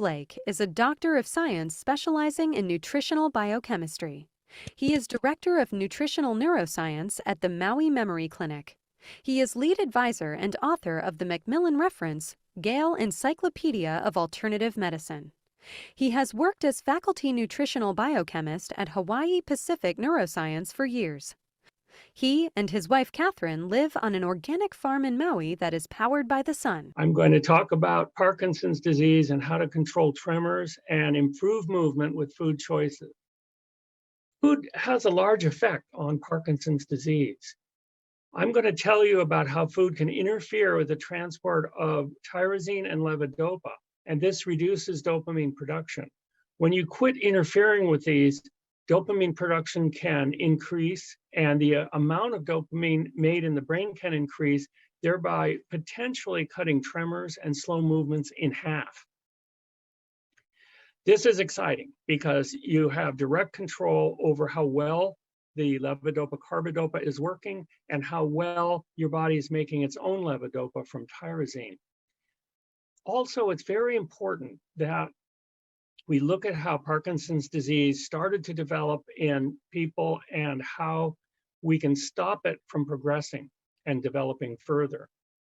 Blake is a doctor of science specializing in nutritional biochemistry. He is director of nutritional neuroscience at the Maui Memory Clinic. He is lead advisor and author of the Macmillan Reference, Gale Encyclopedia of Alternative Medicine. He has worked as faculty nutritional biochemist at Hawaii Pacific Neuroscience for years. He and his wife Catherine live on an organic farm in Maui that is powered by the sun. I'm going to talk about Parkinson's disease and how to control tremors and improve movement with food choices. Food has a large effect on Parkinson's disease. I'm going to tell you about how food can interfere with the transport of tyrosine and levodopa, and this reduces dopamine production. When you quit interfering with these, dopamine production can increase, and the amount of dopamine made in the brain can increase, thereby potentially cutting tremors and slow movements in half. This is exciting because you have direct control over how well the levodopa-carbidopa is working and how well your body is making its own levodopa from tyrosine. Also, it's very important that we look at how Parkinson's disease started to develop in people and how we can stop it from progressing and developing further.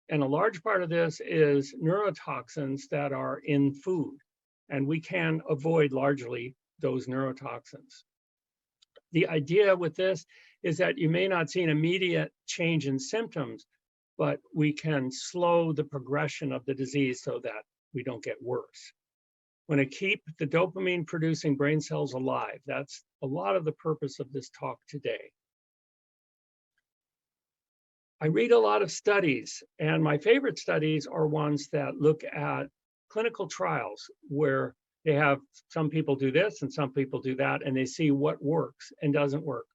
And a large part of this is neurotoxins that are in food, and we can avoid largely those neurotoxins. The idea with this is that you may not see an immediate change in symptoms, but we can slow the progression of the disease so that we don't get worse. We want to keep the dopamine-producing brain cells alive. That's a lot of the purpose of this talk today. I read a lot of studies, and my favorite studies are ones that look at clinical trials where they have some people do this and some people do that, and they see what works and doesn't work.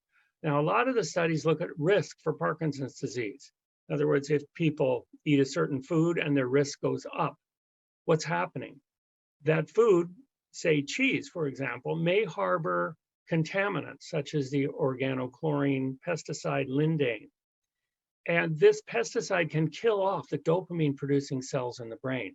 Now, a lot of the studies look at risk for Parkinson's disease. In other words, if people eat a certain food and their risk goes up, what's happening? That food, say cheese, for example, may harbor contaminants such as the organochlorine pesticide lindane. And this pesticide can kill off the dopamine-producing cells in the brain.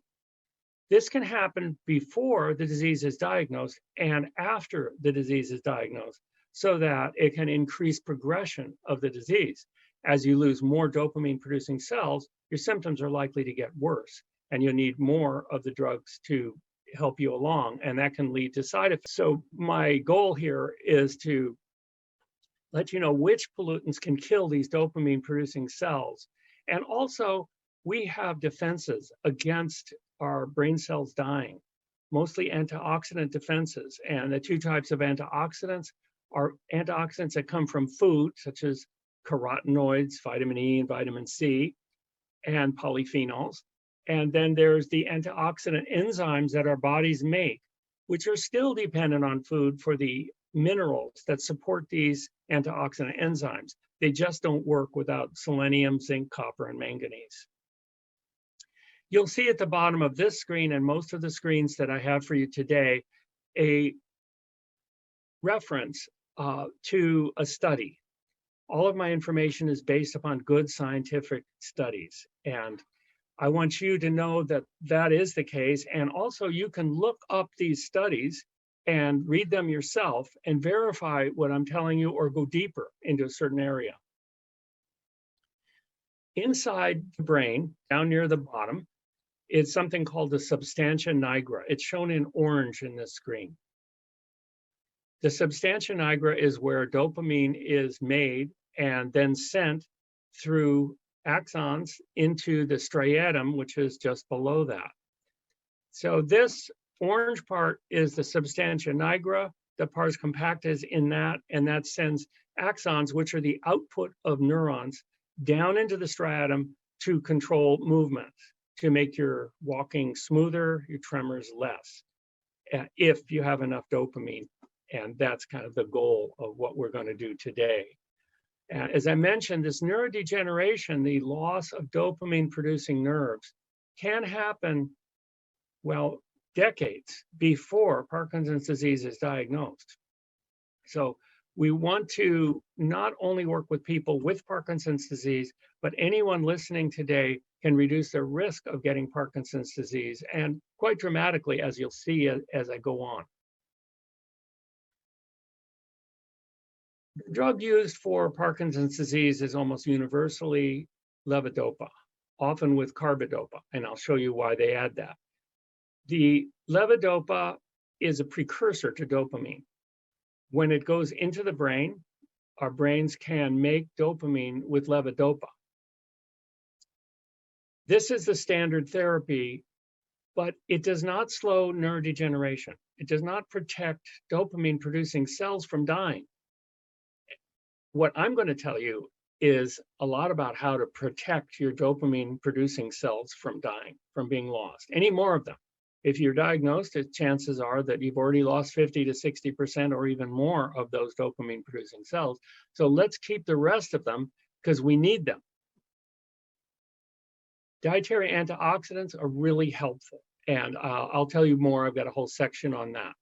This can happen before the disease is diagnosed and after the disease is diagnosed, so that it can increase progression of the disease. As you lose more dopamine-producing cells, your symptoms are likely to get worse, and you'll need more of the drugs to help you along, and that can lead to side effects. So my goal here is to let you know which pollutants can kill these dopamine-producing cells. And also, we have defenses against our brain cells dying, mostly antioxidant defenses. And the two types of antioxidants are antioxidants that come from food, such as carotenoids, vitamin E and vitamin C, and polyphenols. And then there's the antioxidant enzymes that our bodies make, which are still dependent on food for the minerals that support these antioxidant enzymes. They just don't work without selenium, zinc, copper, and manganese. You'll see at the bottom of this screen and most of the screens that I have for you today, a reference to a study. All of my information is based upon good scientific studies. And I want you to know that that is the case. And also you can look up these studies and read them yourself and verify what I'm telling you or go deeper into a certain area. Inside the brain, down near the bottom, is something called the substantia nigra. It's shown in orange in this screen. The substantia nigra is where dopamine is made and then sent through axons into the striatum, which is just below that. So this orange part is the substantia nigra. The pars compacta is in that, and that sends axons, which are the output of neurons, down into the striatum to control movement, to make your walking smoother, your tremors less, if you have enough dopamine. And that's kind of the goal of what we're going to do today. As I mentioned, this neurodegeneration, the loss of dopamine-producing nerves, can happen, well, decades before Parkinson's disease is diagnosed. So we want to not only work with people with Parkinson's disease, but anyone listening today can reduce their risk of getting Parkinson's disease, and quite dramatically, as you'll see as I go on. The drug used for Parkinson's disease is almost universally levodopa, often with carbidopa, and I'll show you why they add that. The levodopa is a precursor to dopamine. When it goes into the brain, our brains can make dopamine with levodopa. This is the standard therapy, but it does not slow neurodegeneration. It does not protect dopamine-producing cells from dying. What I'm going to tell you is a lot about how to protect your dopamine-producing cells from dying, from being lost. Any more of them. If you're diagnosed, chances are that you've already lost 50 to 60% or even more of those dopamine-producing cells. So let's keep the rest of them because we need them. Dietary antioxidants are really helpful, and I'll tell you more. I've got a whole section on that.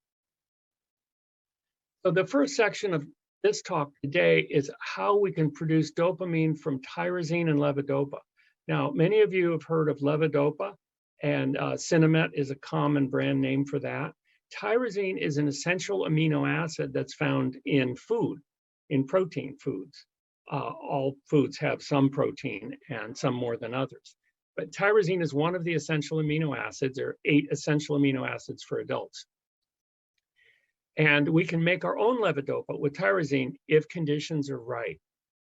So the first section of this talk today is how we can produce dopamine from tyrosine and levodopa. Now, many of you have heard of levodopa, and Cinemet is a common brand name for that. Tyrosine is an essential amino acid that's found in food, in protein foods. All foods have some protein and some more than others. But tyrosine is one of the essential amino acids. There are 8 essential amino acids for adults. And we can make our own levodopa with tyrosine if conditions are right.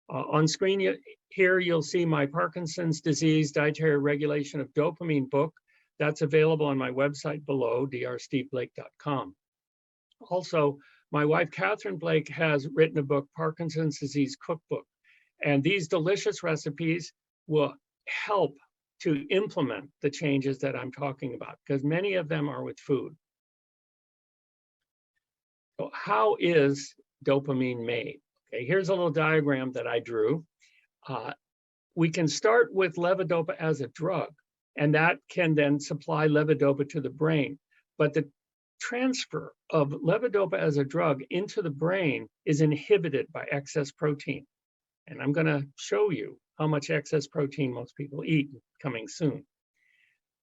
On screen here, you'll see my Parkinson's disease dietary regulation of dopamine book. That's available on my website below, drsteveblake.com. Also, my wife, Catherine Blake, has written a book, Parkinson's Disease Cookbook. And these delicious recipes will help to implement the changes that I'm talking about, because many of them are with food. So how is dopamine made? Okay, here's a little diagram that I drew. We can start with levodopa as a drug, and that can then supply levodopa to the brain. But the transfer of levodopa as a drug into the brain is inhibited by excess protein. And I'm going to show you how much excess protein most people eat coming soon.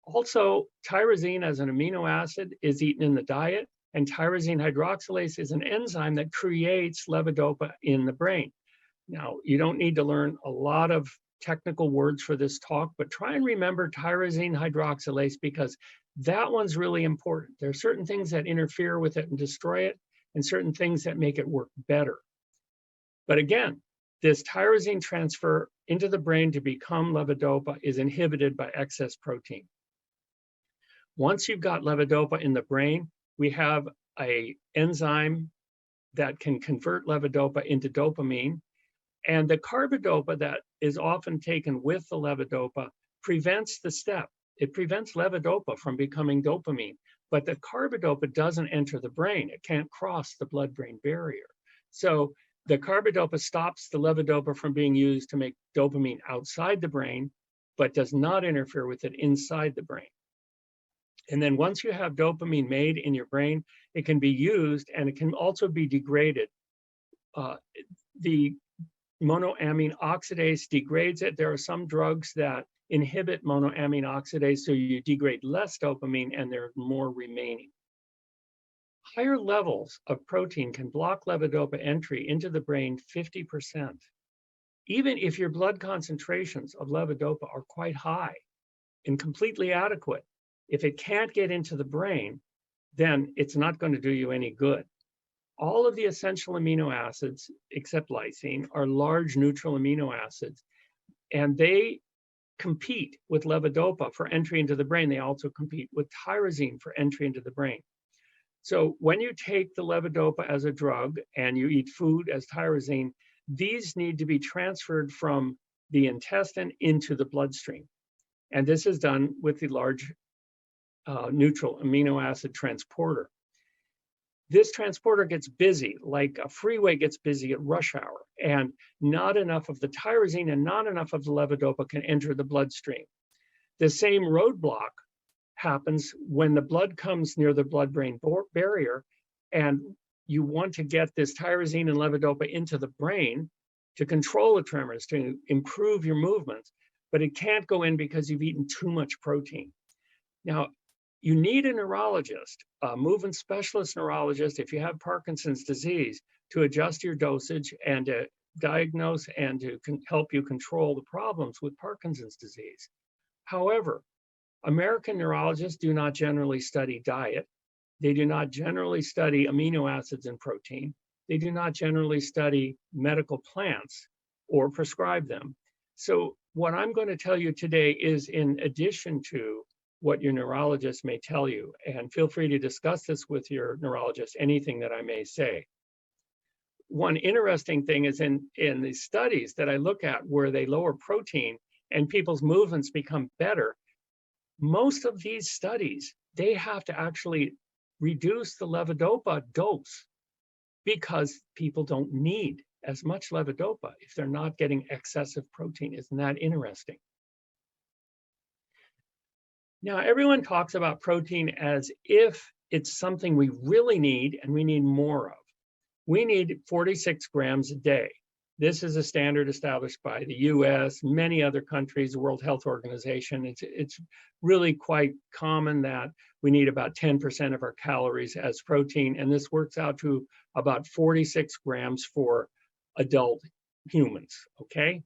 Also, tyrosine as an amino acid is eaten in the diet, and tyrosine hydroxylase is an enzyme that creates levodopa in the brain. Now, you don't need to learn a lot of technical words for this talk, but try and remember tyrosine hydroxylase because that one's really important. There are certain things that interfere with it and destroy it, and certain things that make it work better. But again, this tyrosine transfer into the brain to become levodopa is inhibited by excess protein. Once you've got levodopa in the brain, we have an enzyme that can convert levodopa into dopamine. And the carbidopa that is often taken with the levodopa prevents the step. It prevents levodopa from becoming dopamine. But the carbidopa doesn't enter the brain. It can't cross the blood-brain barrier. So the carbidopa stops the levodopa from being used to make dopamine outside the brain, but does not interfere with it inside the brain. And then once you have dopamine made in your brain, it can be used and it can also be degraded. The monoamine oxidase degrades it. There are some drugs that inhibit monoamine oxidase, so you degrade less dopamine and there's more remaining. Higher levels of protein can block levodopa entry into the brain 50%. Even if your blood concentrations of levodopa are quite high and completely adequate, if it can't get into the brain, then it's not going to do you any good. All of the essential amino acids, except lysine, are large neutral amino acids, and they compete with levodopa for entry into the brain. They also compete with tyrosine for entry into the brain. So when you take the levodopa as a drug and you eat food as tyrosine, these need to be transferred from the intestine into the bloodstream. And this is done with the large neutral amino acid transporter. This transporter gets busy, like a freeway gets busy at rush hour, and not enough of the tyrosine and not enough of the levodopa can enter the bloodstream. The same roadblock happens when the blood comes near the blood-brain barrier, and you want to get this tyrosine and levodopa into the brain to control the tremors, to improve your movements. but it can't go in because you've eaten too much protein. Now, you need a neurologist, a movement specialist neurologist, if you have Parkinson's disease, to adjust your dosage and to diagnose and to help you control the problems with Parkinson's disease. However, American neurologists do not generally study diet. They do not generally study amino acids and protein. They do not generally study medical plants or prescribe them. So what I'm going to tell you today is in addition to what your neurologist may tell you, and feel free to discuss this with your neurologist, anything that I may say. One interesting thing is in the studies that I look at where they lower protein and people's movements become better, most of these studies, they have to actually reduce the levodopa dose because people don't need as much levodopa if they're not getting excessive protein. Isn't that interesting? Now, everyone talks about protein as if it's something we really need and we need more of. We need 46 grams a day. This is a standard established by the US, many other countries, the World Health Organization. It's really quite common that we need about 10% of our calories as protein, and this works out to about 46 grams for adult humans, okay?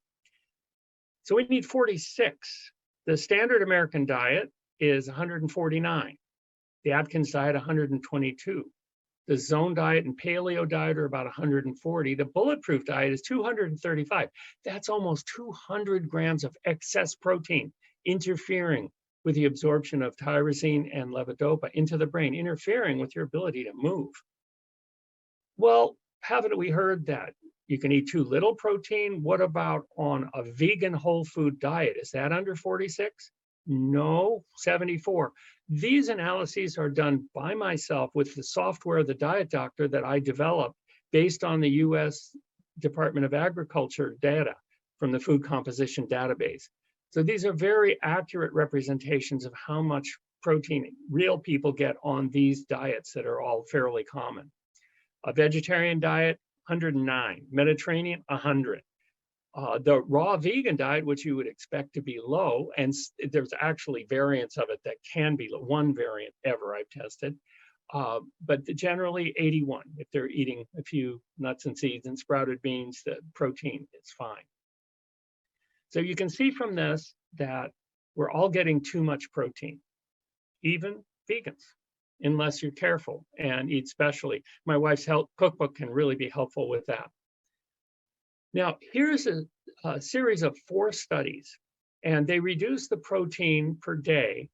So we need 46. The standard American diet is 149. The Atkins diet, 122. The zone diet and paleo diet are about 140. The bulletproof diet is 235. That's almost 200 grams of excess protein interfering with the absorption of tyrosine and levodopa into the brain, interfering with your ability to move. Well, haven't we heard that you can eat too little protein? What about on a vegan whole food diet? Is that under 46? No, 74. These analyses are done by myself with the software, the Diet Doctor, that I developed based on the US Department of Agriculture data from the Food Composition Database. So these are very accurate representations of how much protein real people get on these diets that are all fairly common. A vegetarian diet, 109. Mediterranean, 100. The raw vegan diet, which you would expect to be low, and there's actually variants of it that can be low, one variant ever I've tested, but generally 81. If they're eating a few nuts and seeds and sprouted beans, the protein is fine. So you can see from this that we're all getting too much protein, even vegans, unless you're careful and eat specially. My wife's health cookbook can really be helpful with that. Now, here's a series of 4 studies, and they reduced the protein per day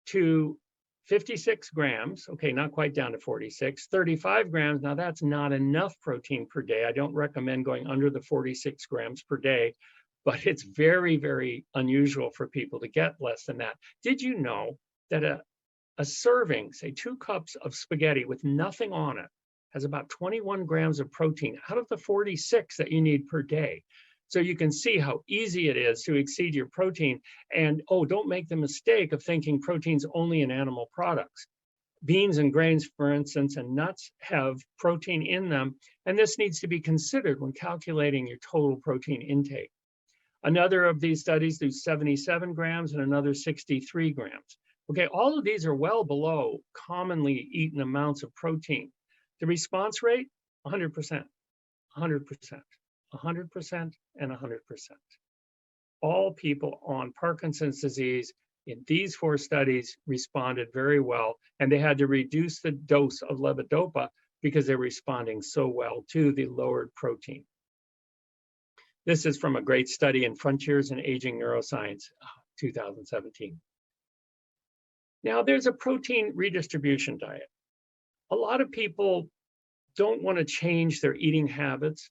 to 56 grams, okay, not quite down to 46, 35 grams. Now, that's not enough protein per day. I don't recommend going under the 46 grams per day, but it's very, very unusual for people to get less than that. Did you know that a serving, say 2 cups of spaghetti with nothing on it, has about 21 grams of protein out of the 46 that you need per day. So you can see how easy it is to exceed your protein. And oh, don't make the mistake of thinking protein's only in animal products. Beans and grains, for instance, and nuts have protein in them, and this needs to be considered when calculating your total protein intake. Another of these studies do 77 grams and another 63 grams. Okay, all of these are well below commonly eaten amounts of protein. The response rate, 100%, 100%, 100%, and 100%. All people on Parkinson's disease in these 4 studies responded very well, and they had to reduce the dose of levodopa because they're responding so well to the lowered protein. This is from a great study in Frontiers in Aging Neuroscience, 2017. Now, there's a protein redistribution diet. A lot of people don't want to change their eating habits,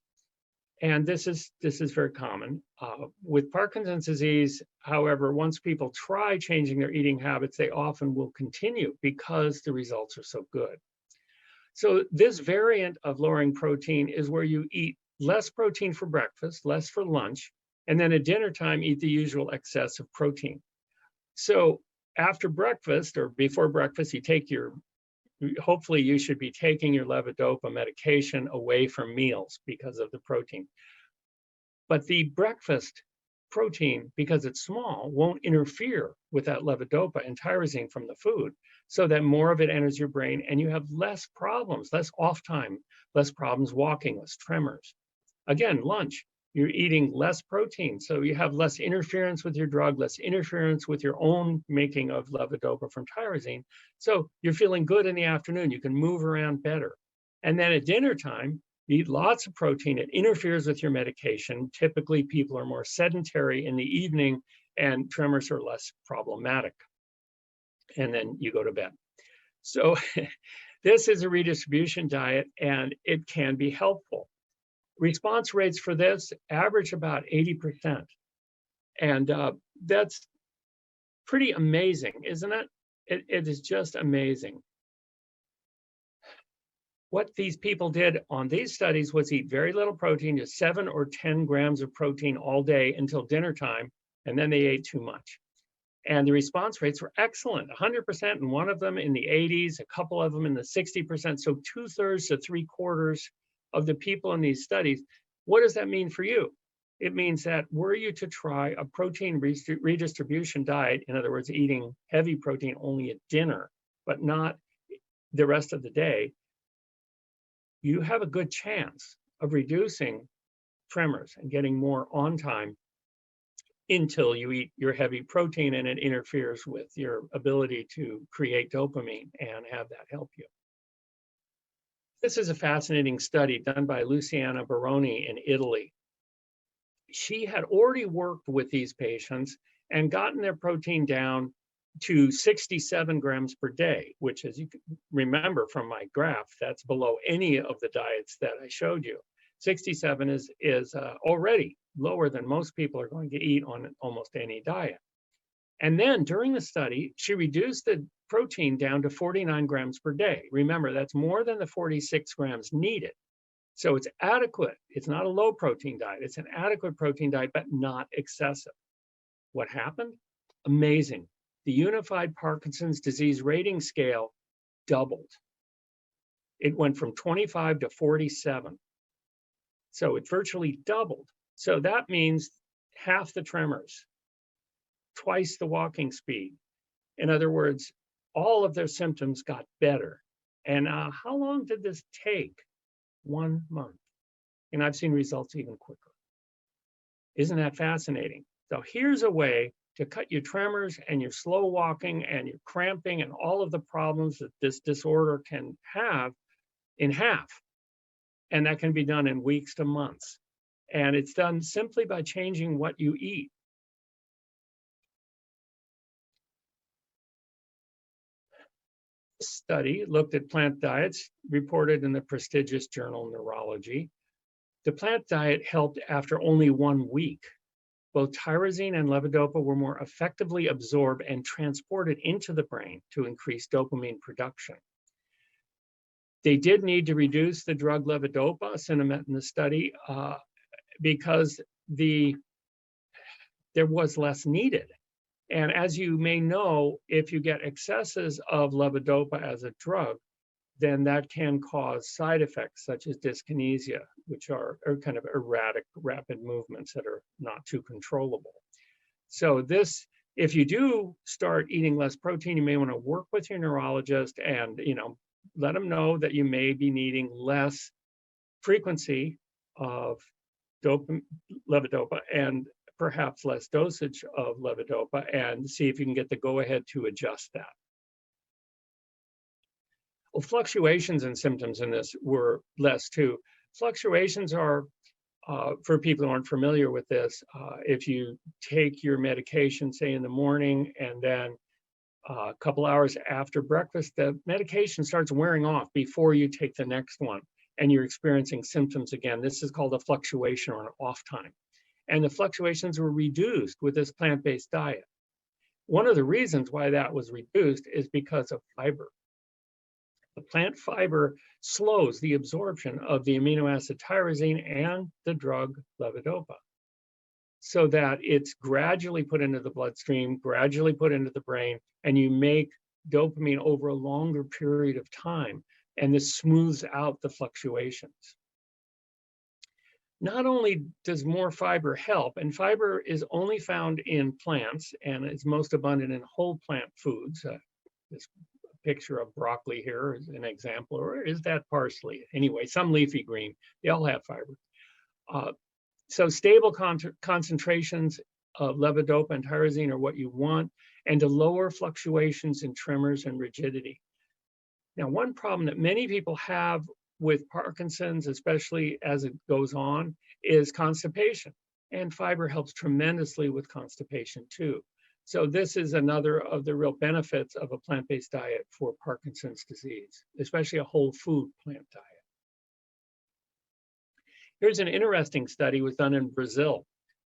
and this is very common. With Parkinson's disease, however, once people try changing their eating habits, they often will continue because the results are so good. So this variant of lowering protein is where you eat less protein for breakfast, less for lunch, and then at dinner time, eat the usual excess of protein. So after breakfast or before breakfast, you take hopefully you should be taking your levodopa medication away from meals because of the protein. But the breakfast protein, because it's small, won't interfere with that levodopa and tyrosine from the food, so that more of it enters your brain and you have less problems, less off time, less problems walking, less tremors. Again, lunch, you're eating less protein, so you have less interference with your drug, less interference with your own making of levodopa from tyrosine. So you're feeling good in the afternoon. You can move around better. And then at dinner time, you eat lots of protein. It interferes with your medication. Typically, people are more sedentary in the evening and tremors are less problematic. And then you go to bed. So this is a redistribution diet, and it can be helpful. Response rates for this average about 80%. And that's pretty amazing, isn't it? It is just amazing. What these people did on these studies was eat very little protein, just 7 or 10 grams of protein all day until dinner time, and then they ate too much. And the response rates were excellent, 100%, and one of them in the 80s, a couple of them in the 60%. So 2/3 to 3/4 of the people in these studies. What does that mean for you? It means that were you to try a protein redistribution diet, in other words, eating heavy protein only at dinner, but not the rest of the day, you have a good chance of reducing tremors and getting more on time until you eat your heavy protein and it interferes with your ability to create dopamine and have that help you. This is a fascinating study done by Luciana Baroni in Italy. She had already worked with these patients and gotten their protein down to 67 grams per day, which, as you can remember from my graph, that's below any of the diets that I showed you. 67 is already lower than most people are going to eat on almost any diet. And then during the study, she reduced the protein down to 49 grams per day. Remember, that's more than the 46 grams needed. So it's adequate. It's not a low protein diet. It's an adequate protein diet, but not excessive. What happened? Amazing. The Unified Parkinson's Disease Rating Scale doubled. It went from 25 to 47. So it virtually doubled. So that means half the tremors, twice the walking speed. In other words, all of their symptoms got better. And how long did this take? 1 month. And I've seen results even quicker. Isn't that fascinating? So here's a way to cut your tremors and your slow walking and your cramping and all of the problems that this disorder can have in half. And that can be done in weeks to months. And it's done simply by changing what you eat. This study looked at plant diets reported in the prestigious journal Neurology. The plant diet helped after only 1 week. Both tyrosine and levodopa were more effectively absorbed and transported into the brain to increase dopamine production. They did need to reduce the drug levodopa, cinnamon in the study, because there was less needed. And as you may know, if you get excesses of levodopa as a drug, then that can cause side effects such as dyskinesia, which are kind of erratic, rapid movements that are not too controllable. So this, if you do start eating less protein, you may want to work with your neurologist and, let them know that you may be needing less frequency of levodopa and perhaps less dosage of levodopa, and see if you can get the go-ahead to adjust that. Well, fluctuations in symptoms in this were less too. Fluctuations are, for people who aren't familiar with this, if you take your medication, say in the morning, and then a couple hours after breakfast, the medication starts wearing off before you take the next one, and you're experiencing symptoms again. This is called a fluctuation or an off time. And the fluctuations were reduced with this plant-based diet. One of the reasons why that was reduced is because of fiber. The plant fiber slows the absorption of the amino acid tyrosine and the drug levodopa, so that it's gradually put into the bloodstream, gradually put into the brain, and you make dopamine over a longer period of time, and this smooths out the fluctuations. not only does more fiber help, and fiber is only found in plants and it's most abundant in whole plant foods. This picture of broccoli here is an example, or is that parsley? Anyway, some leafy green, they all have fiber. So stable concentrations of levodopa and tyrosine are what you want, and to lower fluctuations in tremors and rigidity. Now, one problem that many people have with Parkinson's, especially as it goes on, is constipation. And fiber helps tremendously with constipation too. So this is another of the real benefits of a plant-based diet for Parkinson's disease, especially a whole food plant diet. Here's an interesting study was done in Brazil.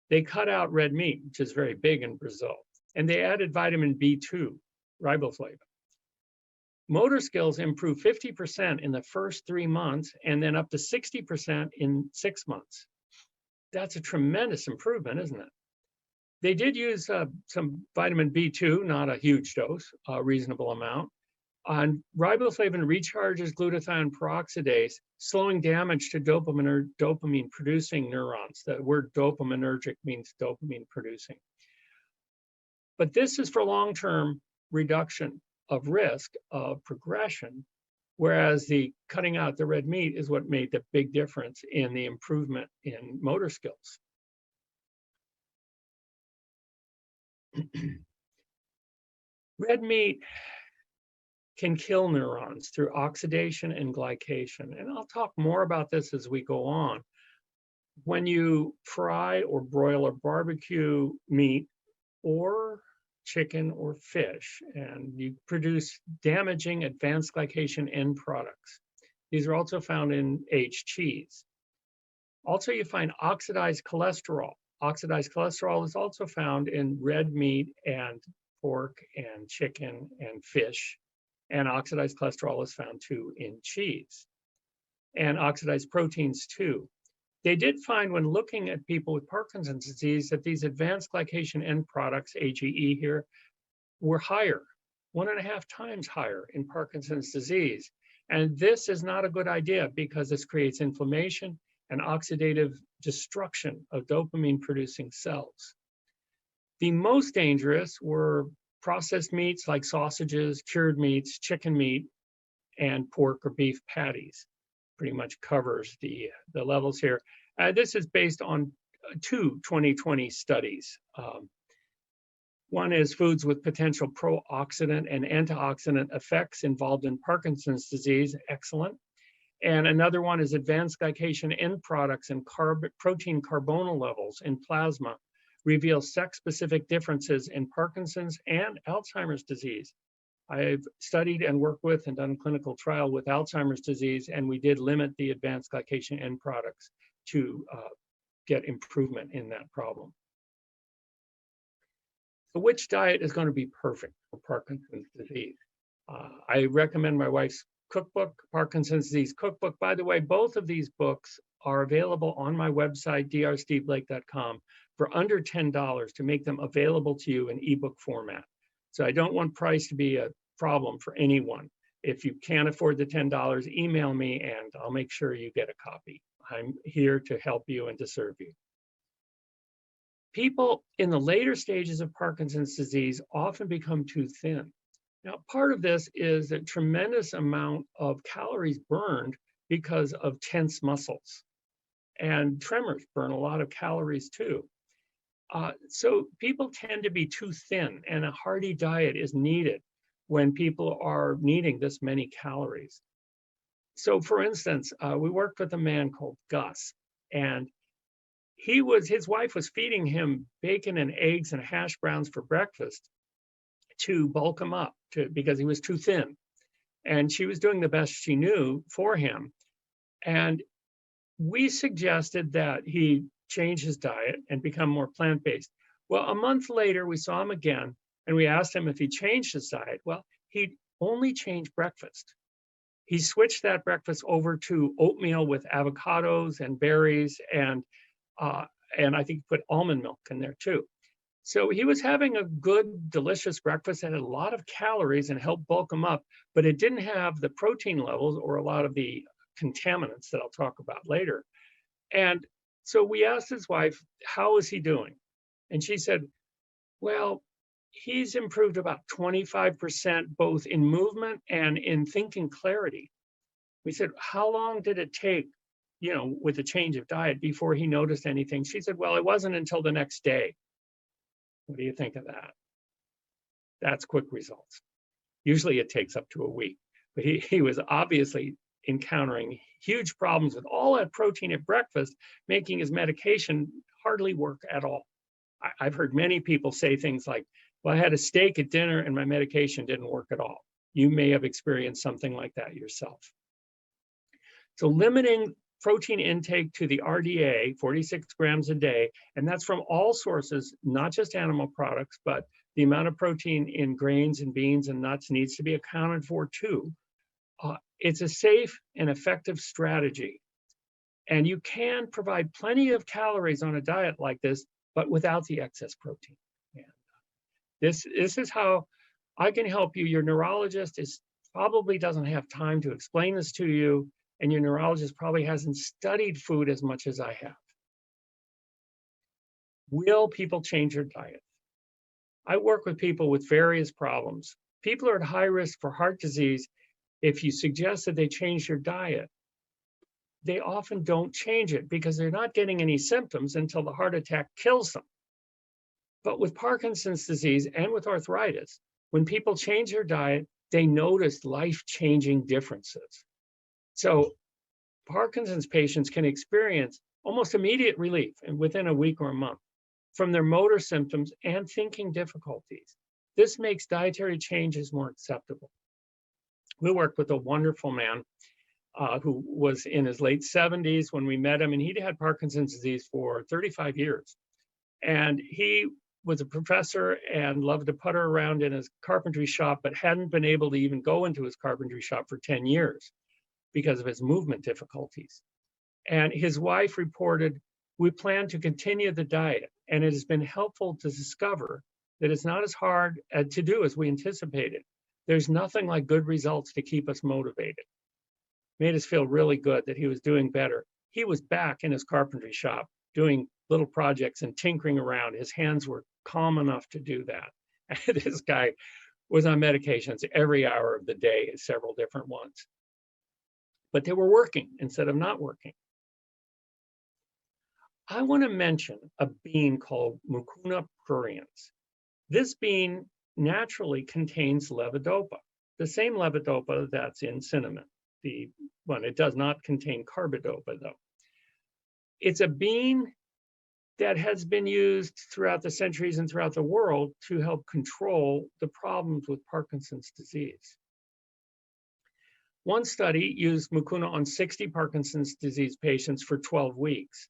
They cut out red meat, which is very big in Brazil, and they added vitamin B2, riboflavin. Motor skills improved 50% in the first 3 months and then up to 60% in 6 months. That's a tremendous improvement, isn't it? They did use some vitamin B2, not a huge dose, a reasonable amount. And riboflavin recharges glutathione peroxidase, slowing damage to dopamine-producing neurons. The word dopaminergic means dopamine-producing. But this is for long-term reduction of risk of progression, whereas the cutting out the red meat is what made the big difference in the improvement in motor skills. Red meat can kill neurons through oxidation and glycation. And I'll talk more about this as we go on. When you fry or broil or barbecue meat or chicken or fish, and you produce damaging advanced glycation end products. These are also found in aged cheese. Also, you find oxidized cholesterol. Oxidized cholesterol is also found in red meat and pork and chicken and fish. And oxidized cholesterol is found too in cheese. And oxidized proteins too. They did find when looking at people with Parkinson's disease that these advanced glycation end products, AGE here, were higher, 1.5 times higher in Parkinson's disease. And this is not a good idea because this creates inflammation and oxidative destruction of dopamine-producing cells. The most dangerous were processed meats like sausages, cured meats, chicken meat, and pork or beef patties. Pretty much covers the levels here. This is based on 2 2020 studies. One is foods with potential pro-oxidant and antioxidant effects involved in Parkinson's disease, excellent. And another one is advanced glycation end products and protein carbonyl levels in plasma reveal sex-specific differences in Parkinson's and Alzheimer's disease. I've studied and worked with and done a clinical trial with Alzheimer's disease, and we did limit the advanced glycation end products to get improvement in that problem. So which diet is going to be perfect for Parkinson's disease? I recommend my wife's cookbook, Parkinson's Disease Cookbook. By the way, both of these books are available on my website, drsteveblake.com, for under $10 to make them available to you in ebook format. So I don't want price to be a problem for anyone. If you can't afford the $10, email me and I'll make sure you get a copy. I'm here to help you and to serve you. People in the later stages of Parkinson's disease often become too thin. Now, part of this is a tremendous amount of calories burned because of tense muscles. And tremors burn a lot of calories too. So people tend to be too thin, and a hearty diet is needed when people are needing this many calories. So for instance, we worked with a man called Gus, and his wife was feeding him bacon and eggs and hash browns for breakfast to bulk him up because he was too thin. And she was doing the best she knew for him. And we suggested that he change his diet and become more plant-based. Well, a month later, we saw him again, and we asked him if he changed his diet. Well, he'd only changed breakfast. He switched that breakfast over to oatmeal with avocados and berries, and I think put almond milk in there too. So he was having a good, delicious breakfast that had a lot of calories and helped bulk him up, but it didn't have the protein levels or a lot of the contaminants that I'll talk about later. And So we asked his wife, how is he doing? And she said, well, he's improved about 25% both in movement and in thinking clarity. We said, how long did it take, with a change of diet before he noticed anything? She said, well, it wasn't until the next day. What do you think of that? That's quick results. Usually it takes up to a week, but he was obviously encountering huge problems with all that protein at breakfast, making his medication hardly work at all. I've heard many people say things like, well, I had a steak at dinner and my medication didn't work at all. You may have experienced something like that yourself. So limiting protein intake to the RDA, 46 grams a day, and that's from all sources, not just animal products, but the amount of protein in grains and beans and nuts needs to be accounted for too. It's a safe and effective strategy. And you can provide plenty of calories on a diet like this, but without the excess protein. And this is how I can help you. Your neurologist probably doesn't have time to explain this to you, and your neurologist probably hasn't studied food as much as I have. Will people change their diet? I work with people with various problems. People are at high risk for heart disease. If you suggest that they change their diet, they often don't change it because they're not getting any symptoms until the heart attack kills them. But with Parkinson's disease and with arthritis, when people change their diet, they notice life-changing differences. So Parkinson's patients can experience almost immediate relief and within a week or a month from their motor symptoms and thinking difficulties. This makes dietary changes more acceptable. We worked with a wonderful man who was in his late 70s when we met him, and he'd had Parkinson's disease for 35 years. And he was a professor and loved to putter around in his carpentry shop, but hadn't been able to even go into his carpentry shop for 10 years because of his movement difficulties. And his wife reported, we plan to continue the diet, and it has been helpful to discover that it's not as hard to do as we anticipated. There's nothing like good results to keep us motivated. Made us feel really good that he was doing better. He was back in his carpentry shop doing little projects and tinkering around. His hands were calm enough to do that. And this guy was on medications every hour of the day, several different ones. But they were working instead of not working. I want to mention a bean called Mucuna pruriens. This bean naturally contains levodopa, the same levodopa that's in cinnamon. It does not contain carbidopa, though. It's a bean that has been used throughout the centuries and throughout the world to help control the problems with Parkinson's disease. One study used Mucuna on 60 Parkinson's disease patients for 12 weeks.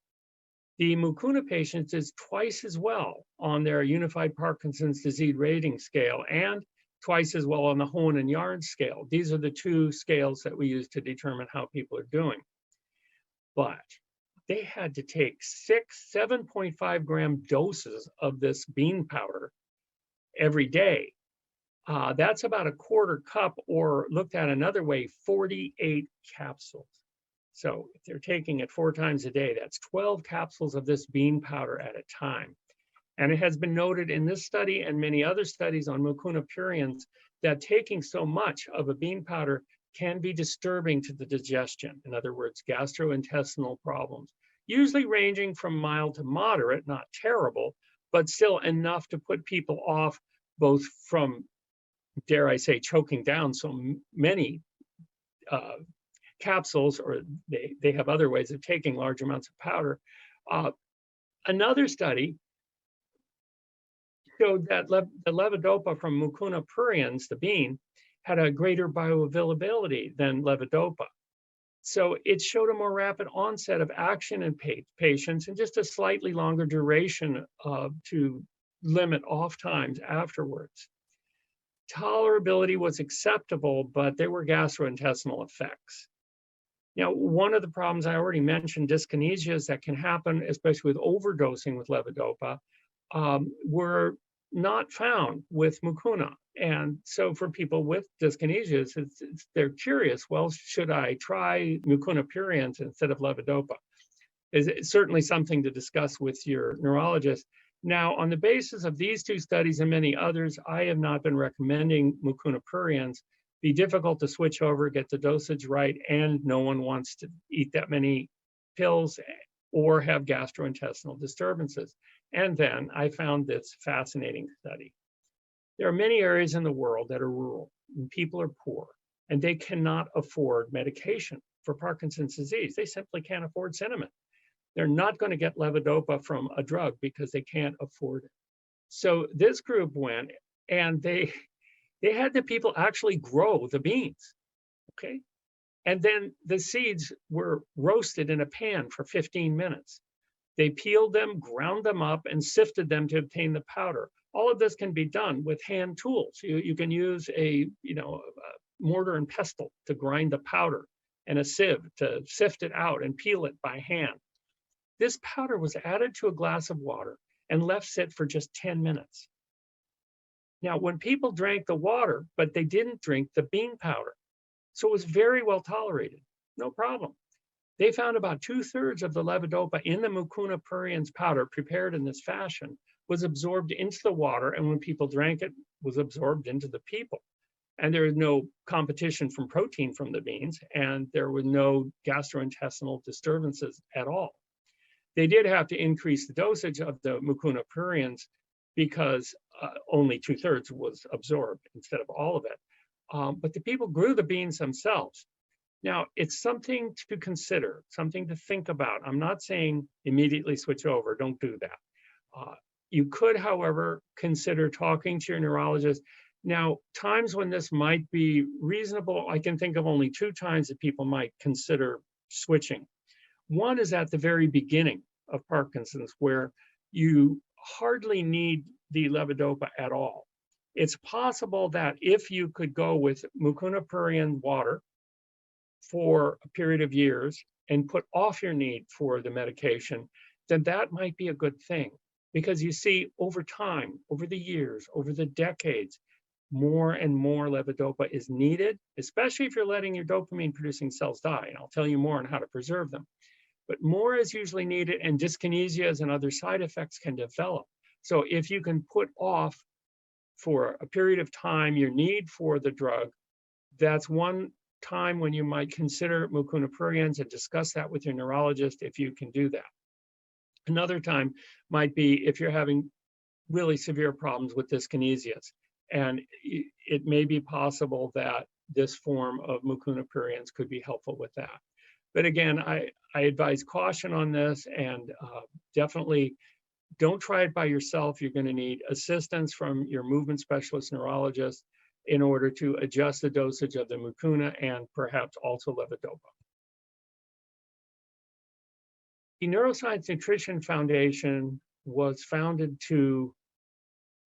The Mucuna patients did twice as well on their Unified Parkinson's Disease Rating Scale and twice as well on the Hoehn and Yared scale. These are the two scales that we use to determine how people are doing. But they had to take 7.5 gram doses of this bean powder every day. That's about a quarter cup, or looked at another way, 48 capsules. So if they're taking it 4 times a day, that's 12 capsules of this bean powder at a time. And it has been noted in this study and many other studies on Mucuna pruriens that taking so much of a bean powder can be disturbing to the digestion. In other words, gastrointestinal problems, usually ranging from mild to moderate, not terrible, but still enough to put people off both from, dare I say, choking down so many capsules, or they have other ways of taking large amounts of powder. Another study showed that the levodopa from Mucuna pruriens, the bean, had a greater bioavailability than levodopa. So it showed a more rapid onset of action in patients and just a slightly longer duration to limit off times afterwards. Tolerability was acceptable, but there were gastrointestinal effects. Now, one of the problems I already mentioned, dyskinesias that can happen, especially with overdosing with levodopa, were not found with Mucuna. And so for people with dyskinesias, they're curious, well, should I try Mucuna pruriens instead of levodopa? is certainly something to discuss with your neurologist. Now, on the basis of these two studies and many others, I have not been recommending Mucuna pruriens. Be difficult to switch over, get the dosage right, and no one wants to eat that many pills or have gastrointestinal disturbances. And then I found this fascinating study. There are many areas in the world that are rural, and people are poor, and they cannot afford medication for Parkinson's disease. They simply can't afford cinnamon. They're not going to get levodopa from a drug because they can't afford it. So this group went and they had the people actually grow the beans, okay? And then the seeds were roasted in a pan for 15 minutes. They peeled them, ground them up, and sifted them to obtain the powder. All of this can be done with hand tools. You can use a mortar and pestle to grind the powder and a sieve to sift it out and peel it by hand. This powder was added to a glass of water and left sit for just 10 minutes. Now, when people drank the water, but they didn't drink the bean powder, so it was very well tolerated, no problem. They found about 2/3 of the levodopa in the Mucuna pruriens powder prepared in this fashion was absorbed into the water, and when people drank it, was absorbed into the people. And there was no competition from protein from the beans, and there were no gastrointestinal disturbances at all. They did have to increase the dosage of the Mucuna pruriens because only 2/3 was absorbed instead of all of it. But the people grew the beans themselves. Now, it's something to consider, something to think about. I'm not saying immediately switch over, don't do that. You could, however, consider talking to your neurologist. Now, times when this might be reasonable, I can think of only 2 times that people might consider switching. One is at the very beginning of Parkinson's, where you hardly need the levodopa at all. It's possible that if you could go with Mucuna prurien water for a period of years and put off your need for the medication, then that might be a good thing. Because you see, over time, over the years, over the decades, more and more levodopa is needed, especially if you're letting your dopamine-producing cells die. And I'll tell you more on how to preserve them. But more is usually needed, and dyskinesias and other side effects can develop. So if you can put off for a period of time your need for the drug, that's one time when you might consider Mucuna pruriens and discuss that with your neurologist if you can do that. Another time might be if you're having really severe problems with dyskinesias, and it may be possible that this form of Mucuna pruriens could be helpful with that. But again, I advise caution on this, and definitely don't try it by yourself. You're going to need assistance from your movement specialist neurologist in order to adjust the dosage of the Mucuna and perhaps also levodopa. The Neuroscience Nutrition Foundation was founded to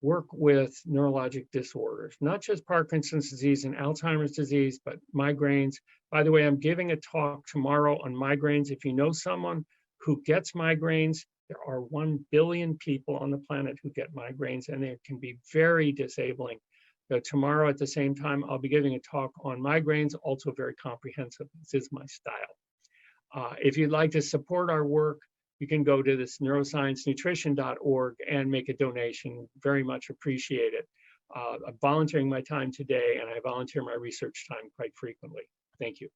work with neurologic disorders, not just Parkinson's disease and Alzheimer's disease, but migraines. By the way, I'm giving a talk tomorrow on migraines. If you know someone who gets migraines, there are 1 billion people on the planet who get migraines, and they can be very disabling. So tomorrow at the same time, I'll be giving a talk on migraines, also very comprehensive. This is my style. If you'd like to support our work, you can go to this neurosciencenutrition.org and make a donation. Very much appreciate it. I'm volunteering my time today, and I volunteer my research time quite frequently. Thank you.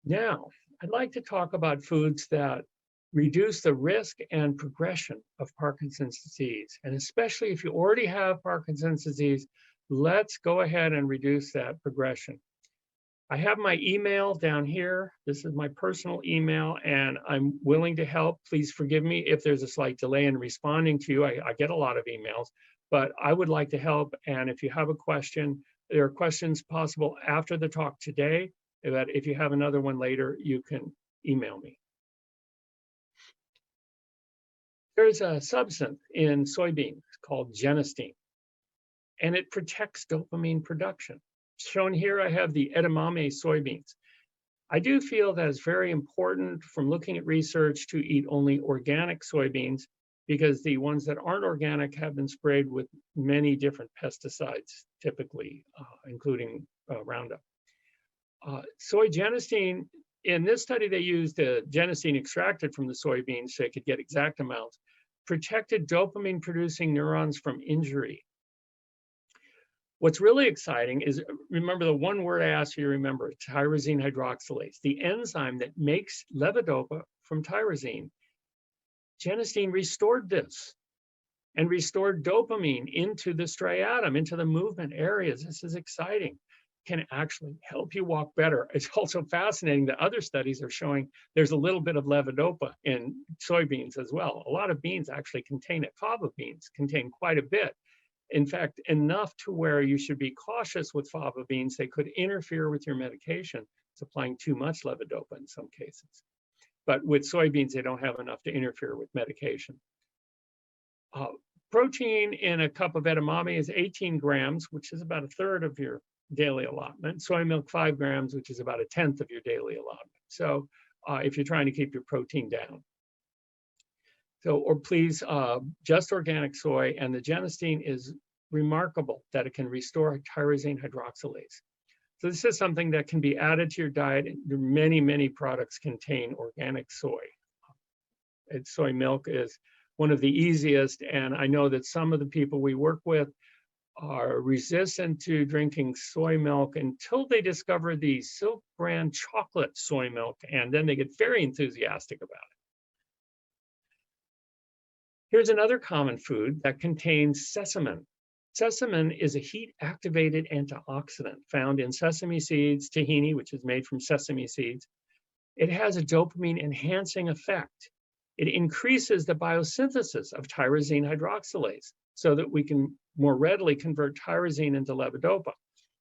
Now, I'd like to talk about foods that reduce the risk and progression of Parkinson's disease. And especially if you already have Parkinson's disease, let's go ahead and reduce that progression. I have my email down here. This is my personal email, and I'm willing to help. Please forgive me if there's a slight delay in responding to you. I get a lot of emails, but I would like to help. And if you have a question, there are questions possible after the talk today, that if you have another one later, you can email me. There's a substance in soybeans called genistein, and it protects dopamine production. Shown here, I have the edamame soybeans. I do feel that it's very important from looking at research to eat only organic soybeans, because the ones that aren't organic have been sprayed with many different pesticides, typically, including Roundup. Soy genistein in this study, they used a genistein extracted from the soybeans so they could get exact amounts, protected dopamine-producing neurons from injury. What's really exciting is, remember the one word I asked you to remember, tyrosine hydroxylase, the enzyme that makes levodopa from tyrosine. Genistein restored this and restored dopamine into the striatum, into the movement areas. This is exciting. Can actually help you walk better. It's also fascinating that other studies are showing there's a little bit of levodopa in soybeans as well. A lot of beans actually contain it. Fava beans contain quite a bit. In fact, enough to where you should be cautious with fava beans. They could interfere with your medication, supplying too much levodopa in some cases. But with soybeans, they don't have enough to interfere with medication. Protein in a cup of edamame is 18 grams, which is about a third of your daily allotment. Soy milk, 5 grams, which is about a tenth of your daily allotment. So if you're trying to keep your protein down. So, or please, just organic soy, and the genistein is remarkable that it can restore tyrosine hydroxylase. So this is something that can be added to your diet. Many, many products contain organic soy. And soy milk is one of the easiest, and I know that some of the people we work with are resistant to drinking soy milk until they discover the Silk brand chocolate soy milk, and then they get very enthusiastic about it. Here's another common food that contains sesame. Sesame is a heat-activated antioxidant found in sesame seeds, tahini, which is made from sesame seeds. It has a dopamine-enhancing effect. It increases the biosynthesis of tyrosine hydroxylase so that we can more readily convert tyrosine into levodopa.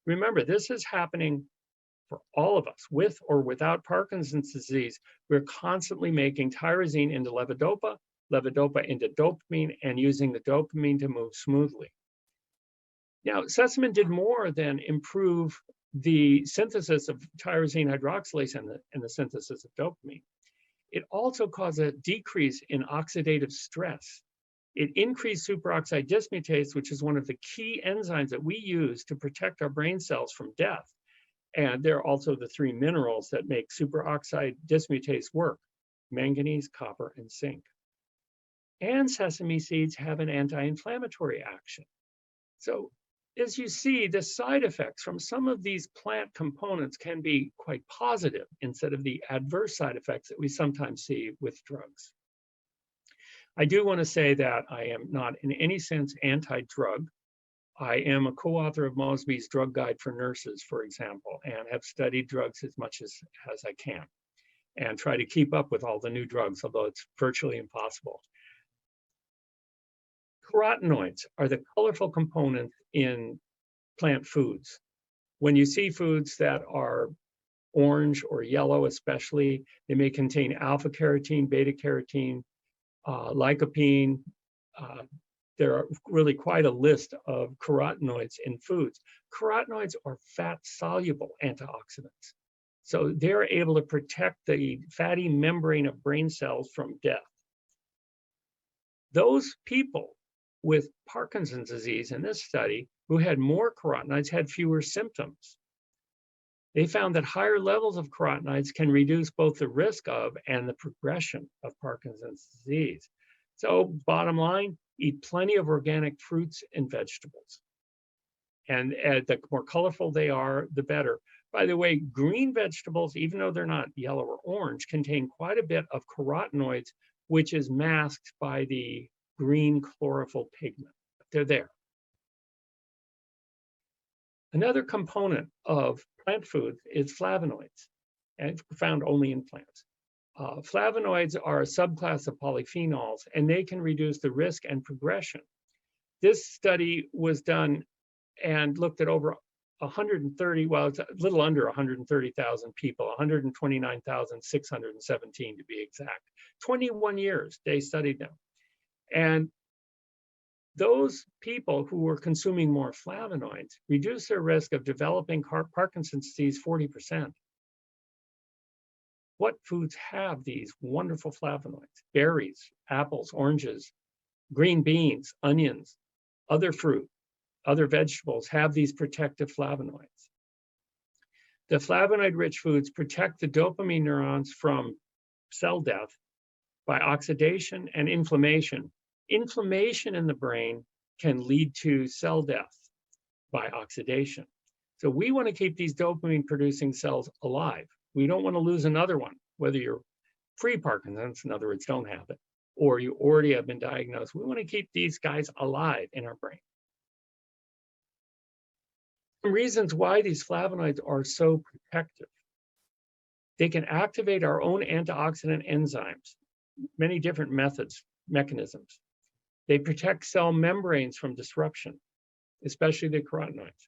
Remember, this is happening for all of us, with or without Parkinson's disease. We're constantly making tyrosine into levodopa, levodopa into dopamine, and using the dopamine to move smoothly. Now, sesame did more than improve the synthesis of tyrosine hydroxylase and the synthesis of dopamine. It also caused a decrease in oxidative stress. It increased superoxide dismutase, which is one of the key enzymes that we use to protect our brain cells from death. And they're also the 3 minerals that make superoxide dismutase work: manganese, copper, and zinc. And sesame seeds have an anti-inflammatory action. So as you see, the side effects from some of these plant components can be quite positive instead of the adverse side effects that we sometimes see with drugs. I do want to say that I am not in any sense anti-drug. I am a co-author of Mosby's Drug Guide for Nurses, for example, and have studied drugs as much as I can and try to keep up with all the new drugs, although it's virtually impossible. Carotenoids are the colorful components in plant foods. When you see foods that are orange or yellow especially, they may contain alpha carotene, beta carotene, lycopene. There are really quite a list of carotenoids in foods. Carotenoids are fat-soluble antioxidants. So they're able to protect the fatty membrane of brain cells from death. Those people with Parkinson's disease in this study who had more carotenoids had fewer symptoms. They found that higher levels of carotenoids can reduce both the risk of and the progression of Parkinson's disease. So bottom line, eat plenty of organic fruits and vegetables. And the more colorful they are, the better. By the way, green vegetables, even though they're not yellow or orange, contain quite a bit of carotenoids, which is masked by the green chlorophyll pigment. They're there. Another component of plant foods is flavonoids, and it's found only in plants. Flavonoids are a subclass of polyphenols, and they can reduce the risk and progression. This study was done and looked at over 130, well, it's a little under 130,000 people, 129,617 to be exact. 21 years they studied them. And those people who were consuming more flavonoids reduced their risk of developing Parkinson's disease 40%. What foods have these wonderful flavonoids? Berries, apples, oranges, green beans, onions, other fruit, other vegetables have these protective flavonoids. The flavonoid-rich foods protect the dopamine neurons from cell death by oxidation and inflammation. Inflammation in the brain can lead to cell death by oxidation. So we want to keep these dopamine-producing cells alive. We don't want to lose another one, whether you're pre-Parkinson's, in other words, don't have it, or you already have been diagnosed. We want to keep these guys alive in our brain. Some reasons why these flavonoids are so protective. They can activate our own antioxidant enzymes, many different mechanisms. They protect cell membranes from disruption, especially the carotenoids.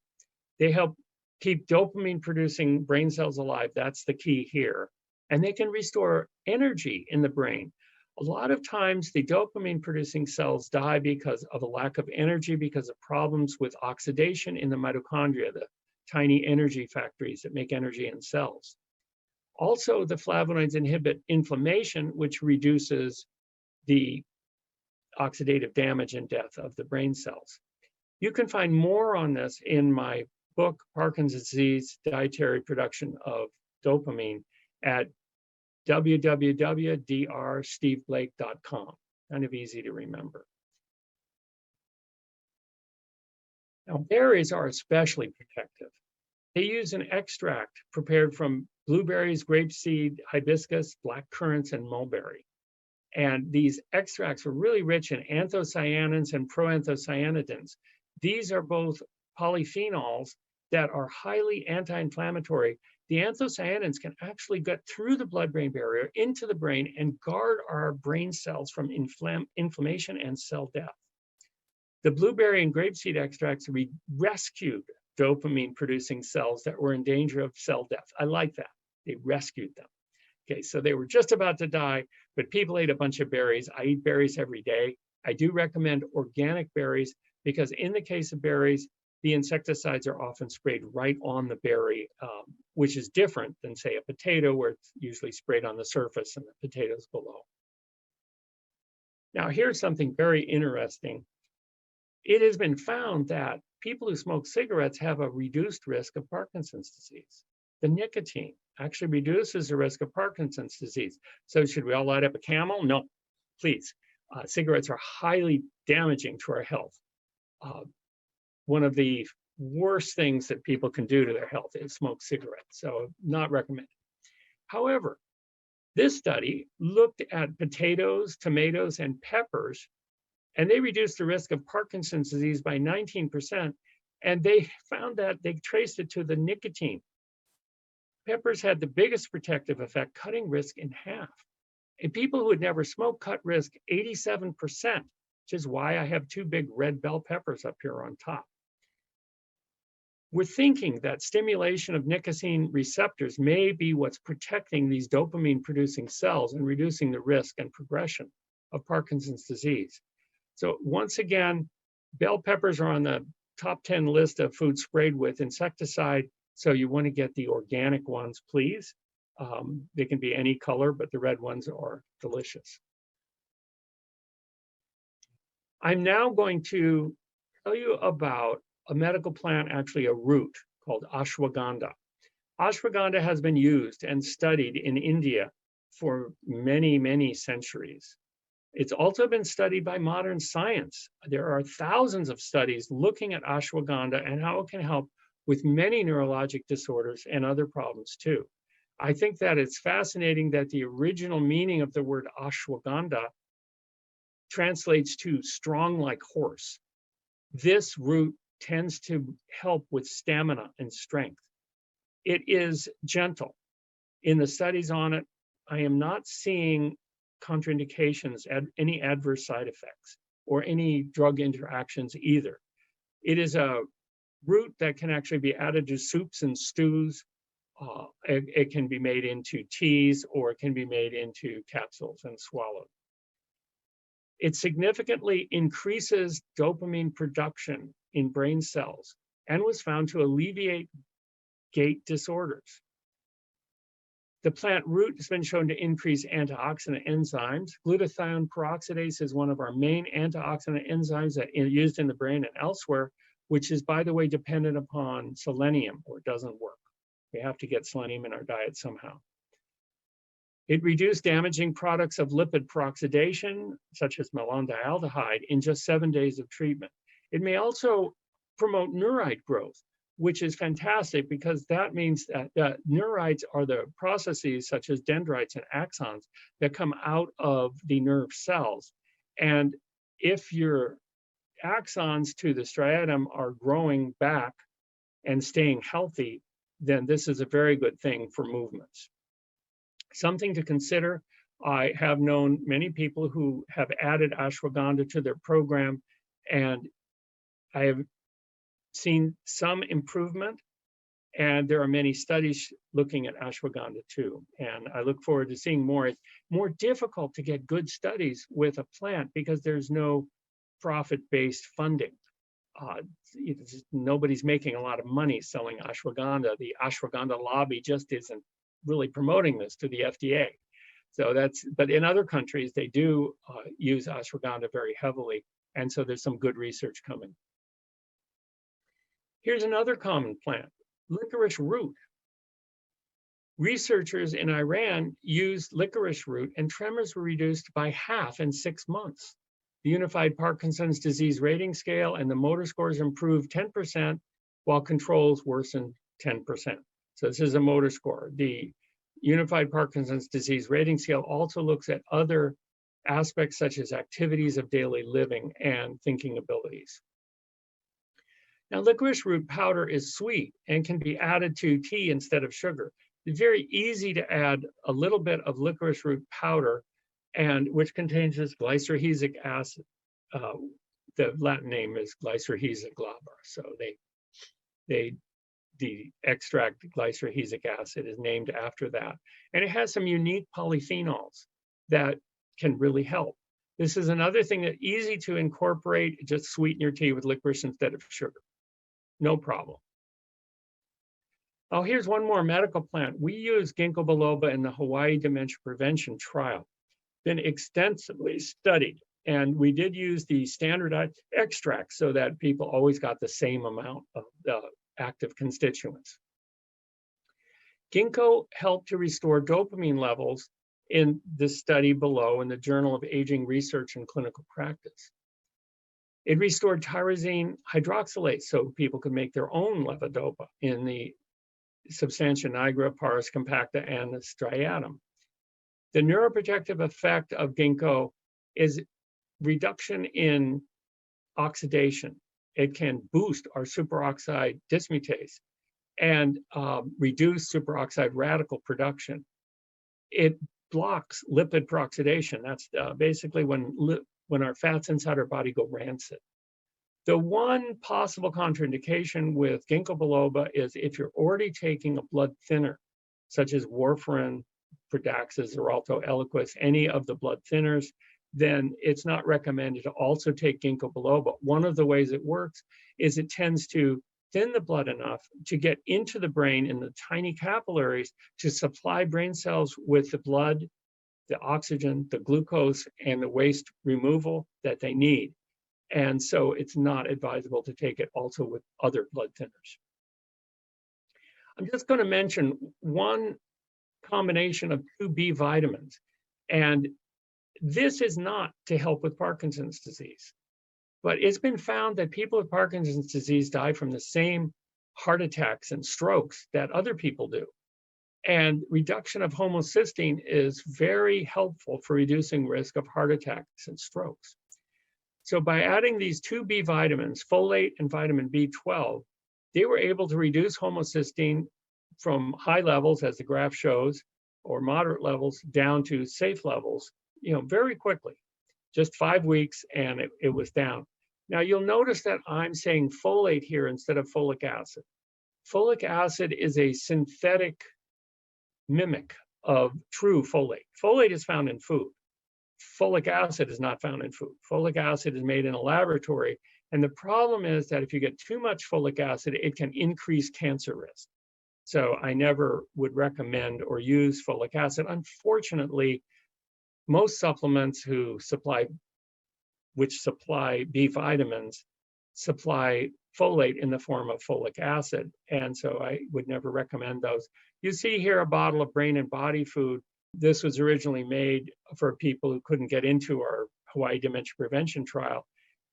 They help keep dopamine-producing brain cells alive. That's the key here. And they can restore energy in the brain. A lot of times, the dopamine-producing cells die because of a lack of energy, because of problems with oxidation in the mitochondria, the tiny energy factories that make energy in cells. Also, the flavonoids inhibit inflammation, which reduces the oxidative damage and death of the brain cells. You can find more on this in my book, Parkinson's Disease, Dietary Production of Dopamine, at www.drsteveblake.com. Kind of easy to remember. Now, berries are especially protective. They use an extract prepared from blueberries, grapeseed, hibiscus, black currants, and mulberry. And these extracts are really rich in anthocyanins and proanthocyanidins. These are both polyphenols that are highly anti-inflammatory. The anthocyanins can actually get through the blood-brain barrier into the brain and guard our brain cells from inflammation and cell death. The blueberry and grapeseed extracts rescued dopamine-producing cells that were in danger of cell death. I like that. They rescued them. Okay, so they were just about to die, but people ate a bunch of berries. I eat berries every day. I do recommend organic berries because in the case of berries, the insecticides are often sprayed right on the berry, which is different than, say, a potato, where it's usually sprayed on the surface and the potatoes below. Now, here's something very interesting. It has been found that people who smoke cigarettes have a reduced risk of Parkinson's disease. The nicotine actually reduces the risk of Parkinson's disease. So should we all light up a Camel? No, please. Cigarettes are highly damaging to our health. One of the worst things that people can do to their health is smoke cigarettes, so not recommended. However, this study looked at potatoes, tomatoes, and peppers, and they reduced the risk of Parkinson's disease by 19%, and they found that they traced it to the nicotine. Peppers had the biggest protective effect, cutting risk in half. And people who had never smoked cut risk 87%, which is why I have two big red bell peppers up here on top. We're thinking that stimulation of nicotine receptors may be what's protecting these dopamine-producing cells and reducing the risk and progression of Parkinson's disease. So once again, bell peppers are on the top 10 list of foods sprayed with insecticide. So you want to get the organic ones, please. They can be any color, but the red ones are delicious. I'm now going to tell you about a medical plant, actually a root called ashwagandha. Ashwagandha has been used and studied in India for many, many centuries. It's also been studied by modern science. There are thousands of studies looking at ashwagandha and how it can help with many neurologic disorders and other problems too. I think that it's fascinating that the original meaning of the word ashwagandha translates to strong like horse. This root tends to help with stamina and strength. It is gentle. In the studies on it, I am not seeing contraindications, any adverse side effects, or any drug interactions either. It is a root that can actually be added to soups and stews. It can be made into teas, or it can be made into capsules and swallowed. It significantly increases dopamine production in brain cells and was found to alleviate gait disorders. The plant root has been shown to increase antioxidant enzymes. Glutathione peroxidase is one of our main antioxidant enzymes that are used in the brain and elsewhere, which is, by the way, dependent upon selenium, or it doesn't work. We have to get selenium in our diet somehow. It reduced damaging products of lipid peroxidation, such as malondialdehyde, in just 7 days of treatment. It may also promote neurite growth, which is fantastic because that means that neurites are the processes such as dendrites and axons that come out of the nerve cells. And if your axons to the striatum are growing back and staying healthy, then this is a very good thing for movements. Something to consider, I have known many people who have added ashwagandha to their program, and I have seen some improvement, and there are many studies looking at ashwagandha too. And I look forward to seeing more. It's more difficult to get good studies with a plant because there's no profit-based funding. Nobody's making a lot of money selling ashwagandha. The ashwagandha lobby just isn't really promoting this to the FDA. So but in other countries, they do use ashwagandha very heavily. And so there's some good research coming. Here's another common plant, licorice root. Researchers in Iran used licorice root and tremors were reduced by half in 6 months. The Unified Parkinson's Disease Rating Scale and the motor scores improved 10%, while controls worsened 10%. So this is a motor score. The Unified Parkinson's Disease Rating Scale also looks at other aspects such as activities of daily living and thinking abilities. Now, licorice root powder is sweet and can be added to tea instead of sugar. It's very easy to add a little bit of licorice root powder, and which contains this glycyrrhezic acid. The Latin name is Glycyrrhezic glaber. So the extract glycyrrhezic acid is named after that. And it has some unique polyphenols that can really help. This is another thing that's easy to incorporate. Just sweeten your tea with licorice instead of sugar. No problem. Oh, here's one more medical plant. We use ginkgo biloba in the Hawaii dementia prevention trial. Been extensively studied, and we did use the standardized extract so that people always got the same amount of the active constituents. Ginkgo helped to restore dopamine levels in this study below in the Journal of Aging Research and Clinical Practice. It restored tyrosine hydroxylase so people could make their own levodopa in the substantia nigra, pars compacta, and the striatum. The neuroprotective effect of ginkgo is reduction in oxidation. It can boost our superoxide dismutase and reduce superoxide radical production. It blocks lipid peroxidation. That's basically when our fats inside our body go rancid. The one possible contraindication with ginkgo biloba is if you're already taking a blood thinner, such as warfarin, Pradaxa, Xarelto, Eliquis, any of the blood thinners, then it's not recommended to also take ginkgo biloba. One of the ways it works is it tends to thin the blood enough to get into the brain in the tiny capillaries to supply brain cells with the blood, the oxygen, the glucose, and the waste removal that they need. And so it's not advisable to take it also with other blood thinners. I'm just going to mention one combination of 2 B vitamins. And this is not to help with Parkinson's disease, but it's been found that people with Parkinson's disease die from the same heart attacks and strokes that other people do. And reduction of homocysteine is very helpful for reducing risk of heart attacks and strokes. So by adding these 2 B vitamins, folate and vitamin B12, they were able to reduce homocysteine from high levels, as the graph shows, or moderate levels down to safe levels, very quickly, just 5 weeks, and it was down. Now you'll notice that I'm saying folate here instead of folic acid. Folic acid is a synthetic mimic of true folate. Folate is found in food. Folic acid is not found in food. Folic acid is made in a laboratory. And the problem is that if you get too much folic acid, it can increase cancer risk. So I never would recommend or use folic acid. Unfortunately, most supplements which supply B vitamins supply folate in the form of folic acid. And so I would never recommend those. You see here a bottle of brain and body food. This was originally made for people who couldn't get into our Hawaii dementia prevention trial.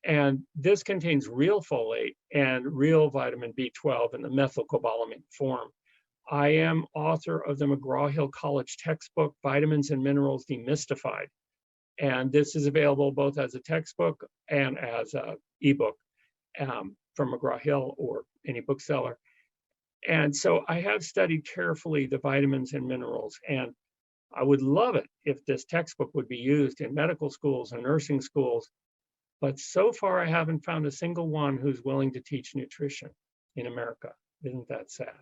And this contains real folate and real vitamin B12 in the methylcobalamin form. I am author of the McGraw-Hill College textbook, Vitamins and Minerals Demystified. And this is available both as a textbook and as an ebook from McGraw-Hill or any bookseller. And so I have studied carefully the vitamins and minerals, and I would love it if this textbook would be used in medical schools and nursing schools. But so far, I haven't found a single one who's willing to teach nutrition in America. Isn't that sad?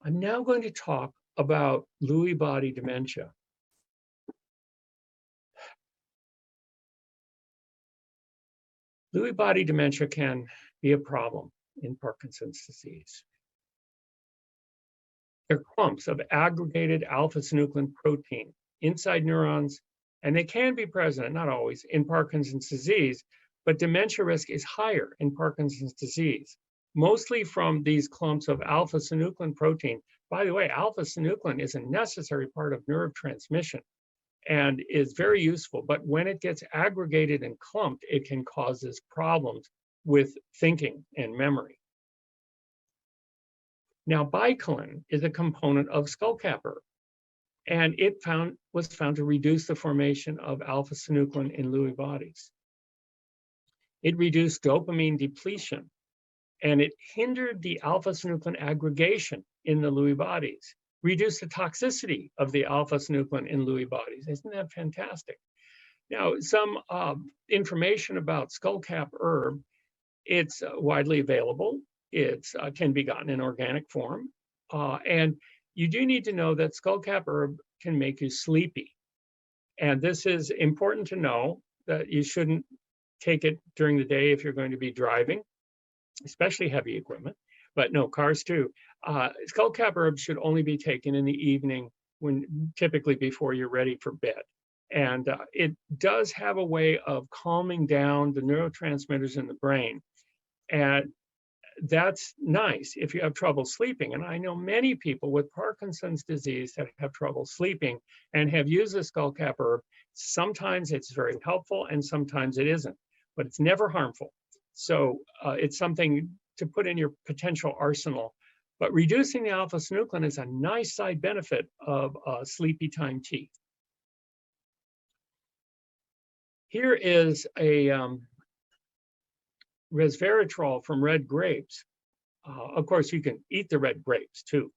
I'm now going to talk about Lewy body dementia. Lewy body dementia can be a problem in Parkinson's disease. They're clumps of aggregated alpha-synuclein protein inside neurons, and they can be present, not always, in Parkinson's disease, but dementia risk is higher in Parkinson's disease, mostly from these clumps of alpha-synuclein protein. By the way, alpha-synuclein is a necessary part of neurotransmission and is very useful, but when it gets aggregated and clumped, it can cause problems with thinking and memory. Now, bicolin is a component of skullcap herb, and it was found to reduce the formation of alpha-synuclein in Lewy bodies. It reduced dopamine depletion, and it hindered the alpha-synuclein aggregation in the Lewy bodies, reduced the toxicity of the alpha-synuclein in Lewy bodies. Isn't that fantastic? Now, some information about skullcap herb. It's widely available. It can be gotten in organic form. And you do need to know that skullcap herb can make you sleepy. And this is important to know, that you shouldn't take it during the day if you're going to be driving, especially heavy equipment, but no, cars too. Skullcap herb should only be taken in the evening, typically before you're ready for bed. And it does have a way of calming down the neurotransmitters in the brain. And that's nice if you have trouble sleeping. And I know many people with Parkinson's disease that have trouble sleeping and have used the skullcap herb. Sometimes it's very helpful and sometimes it isn't, but it's never harmful. So it's something to put in your potential arsenal. But reducing the alpha-synuclein is a nice side benefit of sleepy time tea. Here is a resveratrol from red grapes. Of course, you can eat the red grapes too.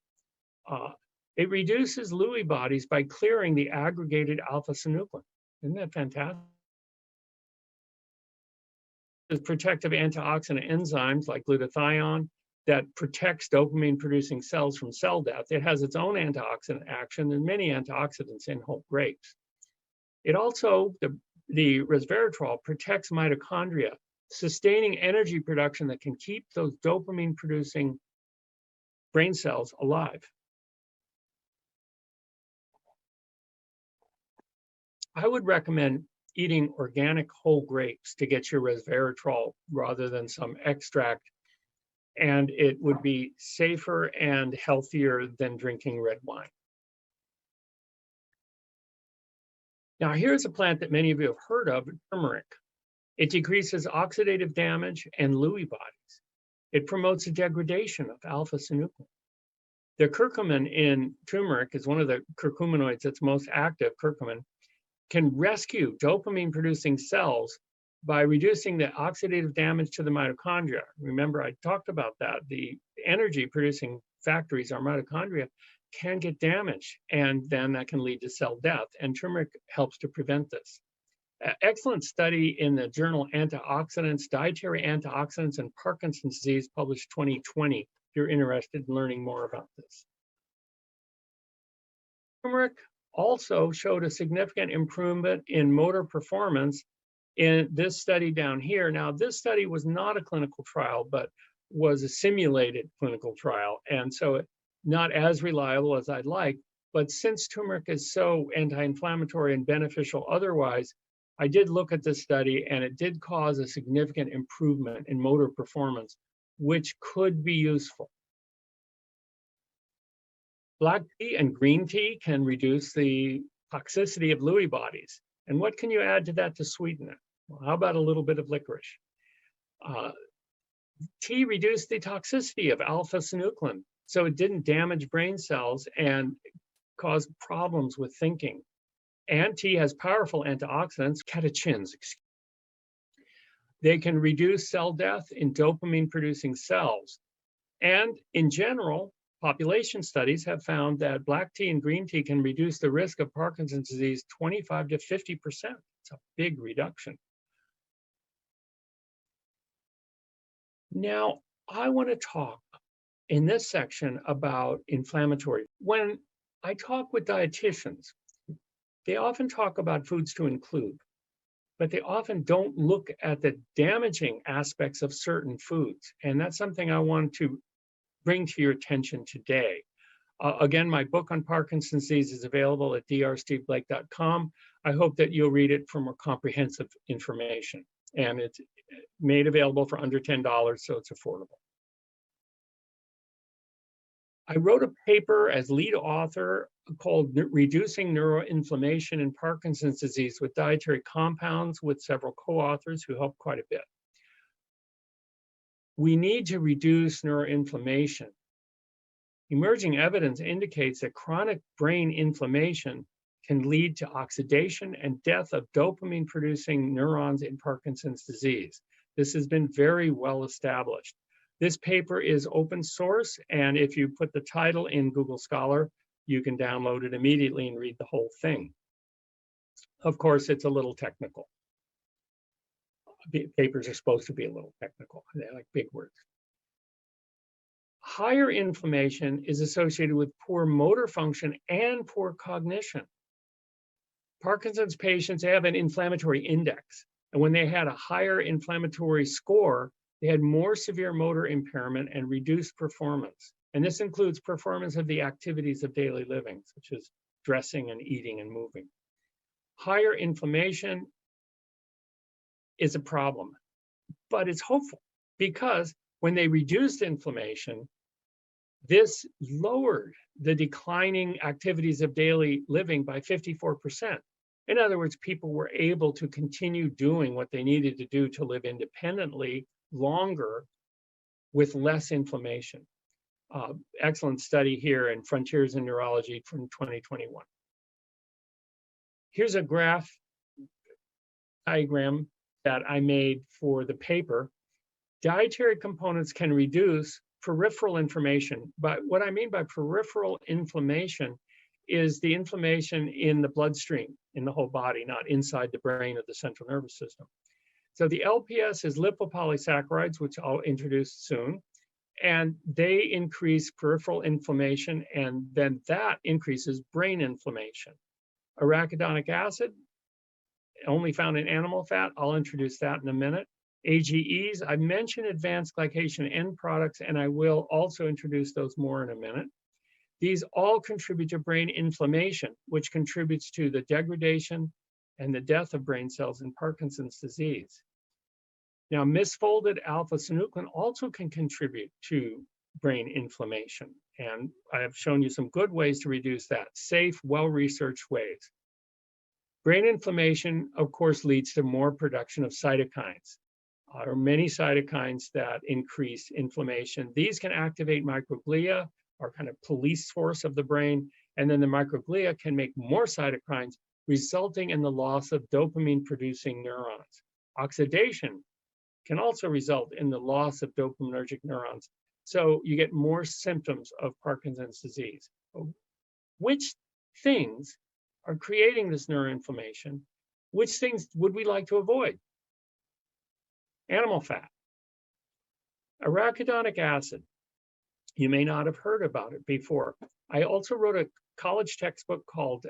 It reduces Lewy bodies by clearing the aggregated alpha-synuclein. Isn't that fantastic? There's protective antioxidant enzymes like glutathione that protects dopamine-producing cells from cell death. It has its own antioxidant action and many antioxidants in whole grapes. It also, the resveratrol protects mitochondria, sustaining energy production that can keep those dopamine-producing brain cells alive. I would recommend eating organic whole grapes to get your resveratrol rather than some extract, and it would be safer and healthier than drinking red wine. Now, here's a plant that many of you have heard of, turmeric. It decreases oxidative damage and Lewy bodies. It promotes the degradation of alpha-synuclein. The curcumin in turmeric is one of the curcuminoids that's most active, curcumin, can rescue dopamine-producing cells by reducing the oxidative damage to the mitochondria. Remember, I talked about that. The energy-producing factories, our mitochondria, can get damaged, and then that can lead to cell death, and turmeric helps to prevent this. Excellent study in the journal Antioxidants, Dietary Antioxidants and Parkinson's Disease, published 2020, if you're interested in learning more about this. Turmeric also showed a significant improvement in motor performance in this study down here. Now, this study was not a clinical trial, but was a simulated clinical trial, and so not as reliable as I'd like. But since turmeric is so anti-inflammatory and beneficial otherwise, I did look at this study, and it did cause a significant improvement in motor performance, which could be useful. Black tea and green tea can reduce the toxicity of Lewy bodies. And what can you add to that to sweeten it? Well, how about a little bit of licorice? Tea reduced the toxicity of alpha-synuclein, so it didn't damage brain cells and cause problems with thinking. And tea has powerful antioxidants, catechins. They can reduce cell death in dopamine-producing cells. And in general, population studies have found that black tea and green tea can reduce the risk of Parkinson's disease 25 to 50%. It's a big reduction. Now, I want to talk in this section about inflammatory. When I talk with dietitians, they often talk about foods to include, but they often don't look at the damaging aspects of certain foods. And that's something I want to bring to your attention today. Again, my book on Parkinson's disease is available at drsteveblake.com. I hope that you'll read it for more comprehensive information. And it's made available for under $10, so it's affordable. I wrote a paper as lead author called Reducing Neuroinflammation in Parkinson's Disease with Dietary Compounds, with several co-authors who helped quite a bit. We need to reduce neuroinflammation. Emerging evidence indicates that chronic brain inflammation can lead to oxidation and death of dopamine-producing neurons in Parkinson's disease. This has been very well established. This paper is open source, and if you put the title in Google Scholar, you can download it immediately and read the whole thing. Of course, it's a little technical. Papers are supposed to be a little technical. They like big words. Higher inflammation is associated with poor motor function and poor cognition. Parkinson's patients have an inflammatory index, and when they had a higher inflammatory score, they had more severe motor impairment and reduced performance. And this includes performance of the activities of daily living, such as dressing and eating and moving. Higher inflammation is a problem, but it's hopeful because when they reduced inflammation, this lowered the declining activities of daily living by 54%. In other words, people were able to continue doing what they needed to do to live independently longer with less inflammation. Excellent study here in Frontiers in Neurology from 2021. Here's a graph diagram that I made for the paper. Dietary components can reduce peripheral inflammation. But what I mean by peripheral inflammation is the inflammation in the bloodstream, in the whole body, not inside the brain or the central nervous system. So the LPS is lipopolysaccharides, which I'll introduce soon, and they increase peripheral inflammation, and then that increases brain inflammation. Arachidonic acid, only found in animal fat. I'll introduce that in a minute. AGEs, I mentioned advanced glycation end products, and I will also introduce those more in a minute. These all contribute to brain inflammation, which contributes to the degradation and the death of brain cells in Parkinson's disease. Now, misfolded alpha-synuclein also can contribute to brain inflammation, and I have shown you some good ways to reduce that, safe, well-researched ways. Brain inflammation, of course, leads to more production of cytokines. There are many cytokines that increase inflammation. These can activate microglia, or kind of police force of the brain, and then the microglia can make more cytokines, resulting in the loss of dopamine-producing neurons. Oxidation can also result in the loss of dopaminergic neurons. So you get more symptoms of Parkinson's disease. Which things are creating this neuroinflammation? Which things would we like to avoid? Animal fat. Arachidonic acid. You may not have heard about it before. I also wrote a college textbook called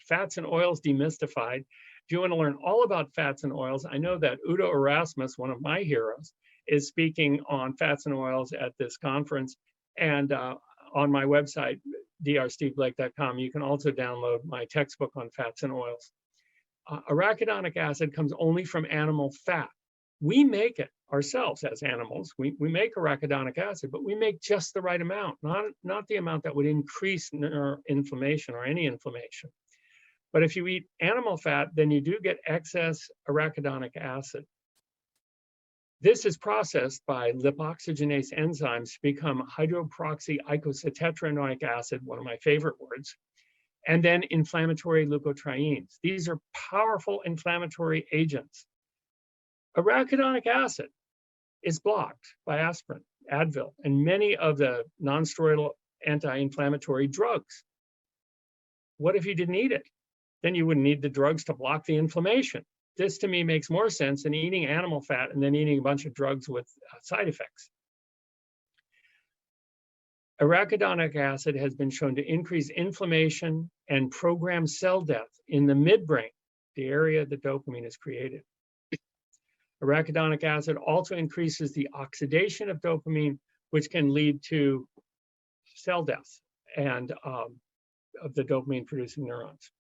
Fats and Oils Demystified. If you want to learn all about fats and oils, I know that Udo Erasmus, one of my heroes, is speaking on fats and oils at this conference. And on my website, drsteveblake.com, you can also download my textbook on fats and oils. Arachidonic acid comes only from animal fat. We make it ourselves as animals. We make arachidonic acid, but we make just the right amount, not the amount that would increase inflammation or any inflammation. But if you eat animal fat, then you do get excess arachidonic acid. This is processed by lipoxygenase enzymes to become hydroperoxyicosahexaenoic acid, one of my favorite words, and then inflammatory leukotrienes. These are powerful inflammatory agents. Arachidonic acid is blocked by aspirin, Advil, and many of the non-steroidal anti-inflammatory drugs. What if you didn't eat it? Then you wouldn't need the drugs to block the inflammation. This to me makes more sense than eating animal fat and then eating a bunch of drugs with side effects. Arachidonic acid has been shown to increase inflammation and program cell death in the midbrain, the area that dopamine is created. Arachidonic acid also increases the oxidation of dopamine, which can lead to cell death and of the dopamine-producing neurons.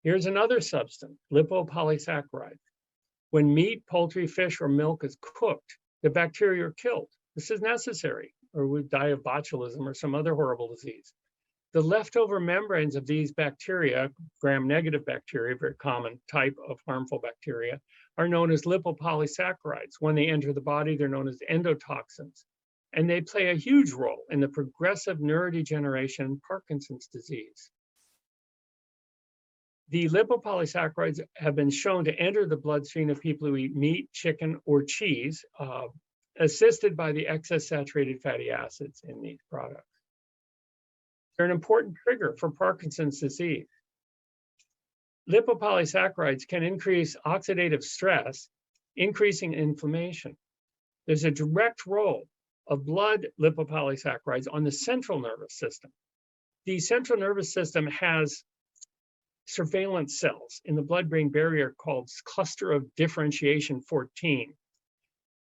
Here's another substance, lipopolysaccharide. When meat, poultry, fish, or milk is cooked, the bacteria are killed. This is necessary, or we die of botulism or some other horrible disease. The leftover membranes of these bacteria, gram-negative bacteria, very common type of harmful bacteria, are known as lipopolysaccharides. When they enter the body, they're known as endotoxins. And they play a huge role in the progressive neurodegeneration and Parkinson's disease. The lipopolysaccharides have been shown to enter the bloodstream of people who eat meat, chicken, or cheese, assisted by the excess saturated fatty acids in these products. They're an important trigger for Parkinson's disease. Lipopolysaccharides can increase oxidative stress, increasing inflammation. There's a direct role of blood lipopolysaccharides on the central nervous system. The central nervous system has surveillance cells in the blood-brain barrier called cluster of differentiation 14,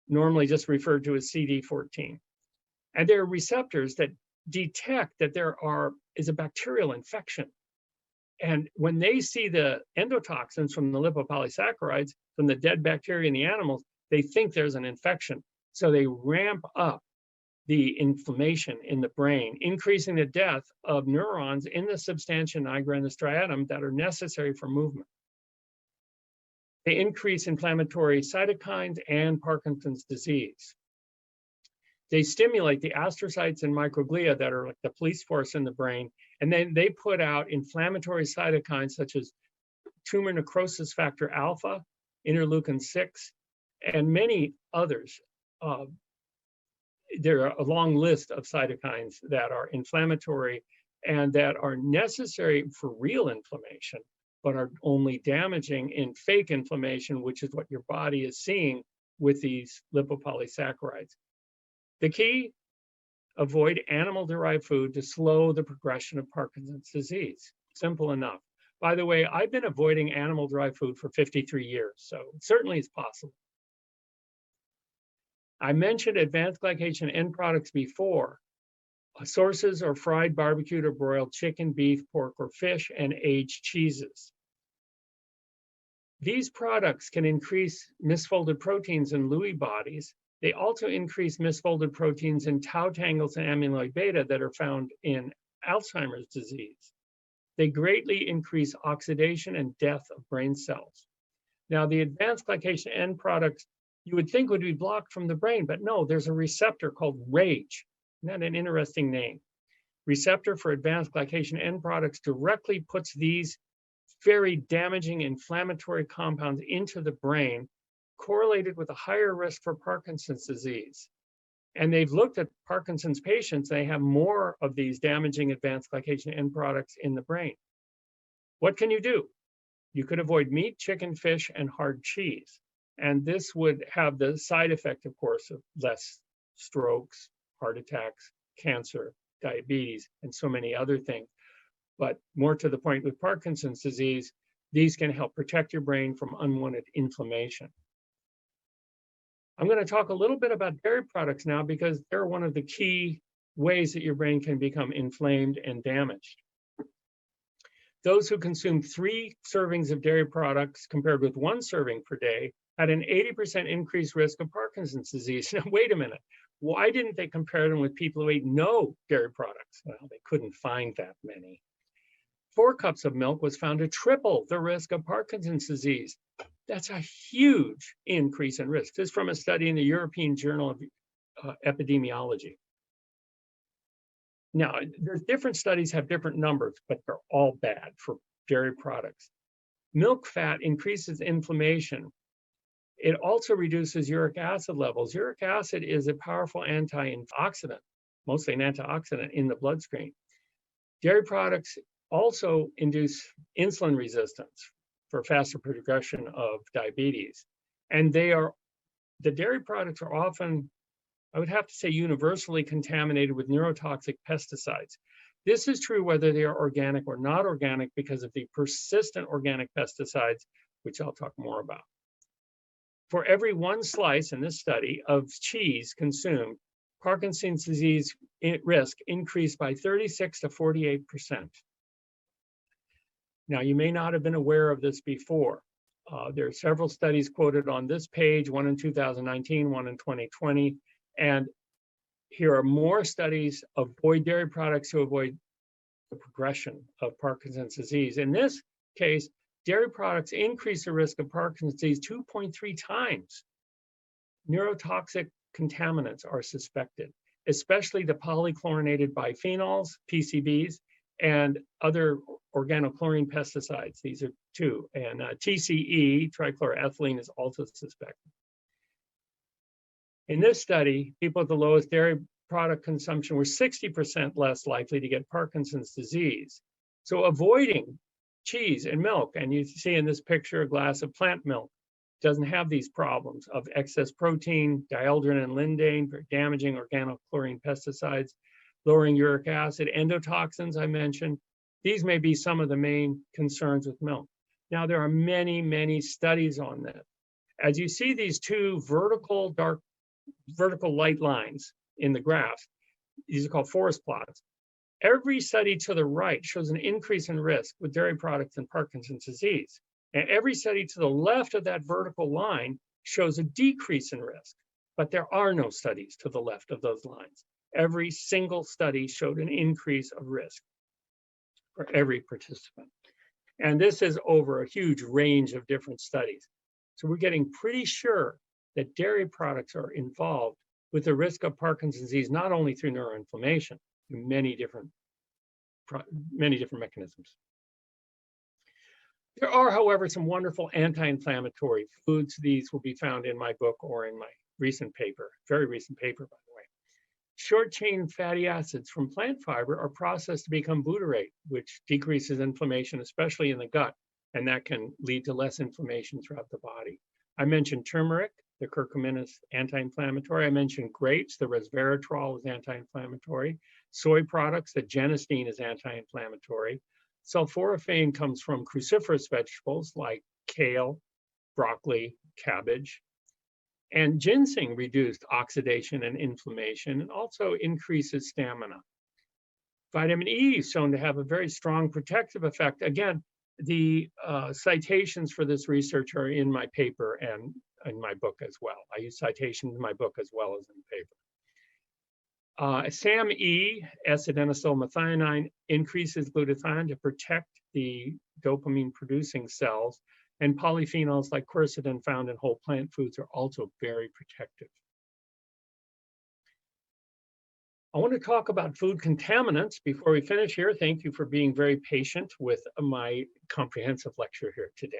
normally just referred to as CD14. And there are receptors that detect that there is a bacterial infection. And when they see the endotoxins from the lipopolysaccharides, from the dead bacteria in the animals, they think there's an infection. So they ramp up the inflammation in the brain, increasing the death of neurons in the substantia nigra and the striatum that are necessary for movement. They increase inflammatory cytokines and Parkinson's disease. They stimulate the astrocytes and microglia that are like the police force in the brain, and then they put out inflammatory cytokines such as tumor necrosis factor alpha, interleukin 6, and many others. There are a long list of cytokines that are inflammatory and that are necessary for real inflammation, but are only damaging in fake inflammation, which is what your body is seeing with these lipopolysaccharides. The key, avoid animal-derived food to slow the progression of Parkinson's disease. Simple enough. By the way, I've been avoiding animal-derived food for 53 years, so it certainly is possible. I mentioned advanced glycation end products before. Sources are fried, barbecued, or broiled chicken, beef, pork, or fish, and aged cheeses. These products can increase misfolded proteins in Lewy bodies. They also increase misfolded proteins in tau tangles and amyloid beta that are found in Alzheimer's disease. They greatly increase oxidation and death of brain cells. Now, the advanced glycation end products you would think would be blocked from the brain, but no, there's a receptor called RAGE. Isn't that an interesting name? Receptor for advanced glycation end products directly puts these very damaging inflammatory compounds into the brain, correlated with a higher risk for Parkinson's disease. And they've looked at Parkinson's patients, they have more of these damaging advanced glycation end products in the brain. What can you do? You could avoid meat, chicken, fish, and hard cheese. And this would have the side effect, of course, of less strokes, heart attacks, cancer, diabetes, and so many other things. But more to the point with Parkinson's disease, these can help protect your brain from unwanted inflammation. I'm going to talk a little bit about dairy products now because they're one of the key ways that your brain can become inflamed and damaged. Those who consumed 3 servings of dairy products compared with 1 serving per day had an 80% increased risk of Parkinson's disease. Now, wait a minute. Why didn't they compare them with people who ate no dairy products? Well, they couldn't find that many. 4 cups of milk was found to triple the risk of Parkinson's disease. That's a huge increase in risk. This is from a study in the European Journal of Epidemiology. Now, there's different studies have different numbers, but they're all bad for dairy products. Milk fat increases inflammation. It also reduces uric acid levels. Uric acid is a powerful antioxidant, mostly an antioxidant in the bloodstream. Dairy products also induce insulin resistance for faster progression of diabetes. And the dairy products are often, I would have to say, universally contaminated with neurotoxic pesticides. This is true whether they are organic or not organic because of the persistent organic pesticides, which I'll talk more about. For every 1 slice in this study of cheese consumed, Parkinson's disease risk increased by 36 to 48%. Now, you may not have been aware of this before. There are several studies quoted on this page, one in 2019, one in 2020. And here are more studies of avoid dairy products to avoid the progression of Parkinson's disease. In this case, dairy products increase the risk of Parkinson's disease 2.3 times. Neurotoxic contaminants are suspected, especially the polychlorinated biphenyls, PCBs, and other organochlorine pesticides. These are 2. And TCE, trichloroethylene, is also suspected. In this study, people with the lowest dairy product consumption were 60% less likely to get Parkinson's disease. So avoiding cheese and milk, and you see in this picture a glass of plant milk, doesn't have these problems of excess protein, dieldrin and lindane, very damaging organochlorine pesticides, lowering uric acid, endotoxins I mentioned. These may be some of the main concerns with milk. Now, there are many, many studies on this. As you see these 2 vertical light lines in the graph, these are called forest plots. Every study to the right shows an increase in risk with dairy products and Parkinson's disease. And every study to the left of that vertical line shows a decrease in risk. But there are no studies to the left of those lines. Every single study showed an increase of risk for every participant. And this is over a huge range of different studies. So we're getting pretty sure that dairy products are involved with the risk of Parkinson's disease, not only through neuroinflammation, through many different mechanisms. There are, however, some wonderful anti-inflammatory foods. These will be found in my book or in my recent paper, very recent paper, by the way. Short-chain fatty acids from plant fiber are processed to become butyrate, which decreases inflammation, especially in the gut, and that can lead to less inflammation throughout the body. I mentioned turmeric, the curcumin is anti-inflammatory. I mentioned grapes, the resveratrol is anti-inflammatory. Soy products, the genistein is anti-inflammatory. Sulforaphane comes from cruciferous vegetables like kale, broccoli, cabbage. And ginseng reduced oxidation and inflammation and also increases stamina. Vitamin E is shown to have a very strong protective effect. Again, the citations for this research are in my paper and in my book as well. I use citations in my book as well as in the paper. SAMe, S-adenosylmethionine, increases glutathione to protect the dopamine-producing cells, and polyphenols like quercetin found in whole plant foods are also very protective. I want to talk about food contaminants before we finish here. Thank you for being very patient with my comprehensive lecture here today.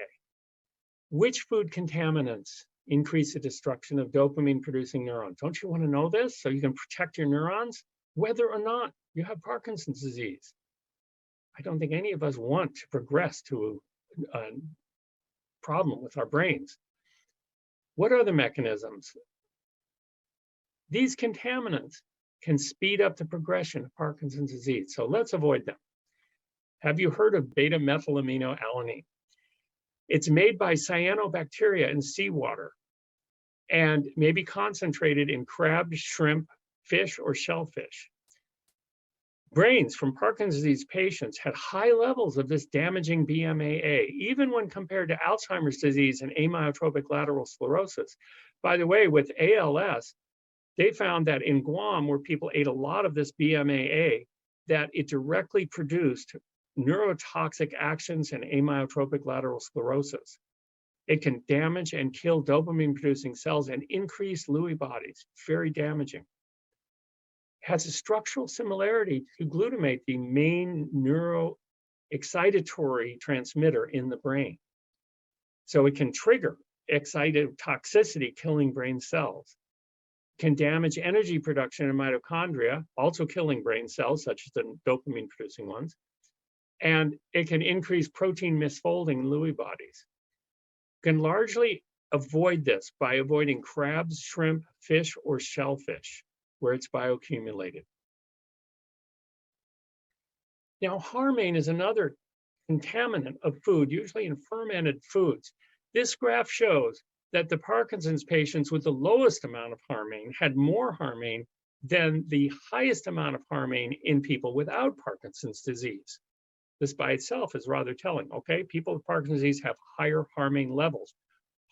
Which food contaminants increase the destruction of dopamine-producing neurons? Don't you want to know this so you can protect your neurons, whether or not you have Parkinson's disease? I don't think any of us want to progress to a problem with our brains. What are the mechanisms? These contaminants can speed up the progression of Parkinson's disease, so let's avoid them. Have you heard of beta-methylaminoalanine? It's made by cyanobacteria in seawater and may be concentrated in crab, shrimp, fish, or shellfish. Brains from Parkinson's disease patients had high levels of this damaging BMAA, even when compared to Alzheimer's disease and amyotrophic lateral sclerosis. By the way, with ALS, they found that in Guam, where people ate a lot of this BMAA, that it directly produced neurotoxic actions in amyotrophic lateral sclerosis. It can damage and kill dopamine-producing cells and increase Lewy bodies, very damaging. Has a structural similarity to glutamate, the main neuroexcitatory transmitter in the brain. So it can trigger excitotoxicity, killing brain cells. Can damage energy production in mitochondria, also killing brain cells, such as the dopamine-producing ones. And it can increase protein misfolding in Lewy bodies. Can largely avoid this by avoiding crabs, shrimp, fish, or shellfish, where it's bioaccumulated. Now, harmine is another contaminant of food, usually in fermented foods. This graph shows that the Parkinson's patients with the lowest amount of harmine had more harmine than the highest amount of harmine in people without Parkinson's disease. This by itself is rather telling, okay? People with Parkinson's disease have higher harmine levels.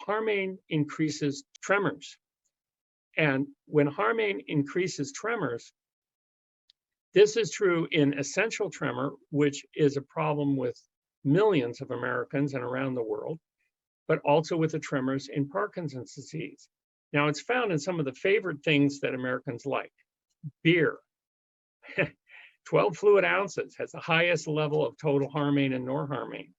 Harmine increases tremors. And when harmine increases tremors, this is true in essential tremor, which is a problem with millions of Americans and around the world, but also with the tremors in Parkinson's disease. Now, it's found in some of the favorite things that Americans like. Beer, 12 fluid ounces has the highest level of total harmine and norharmine.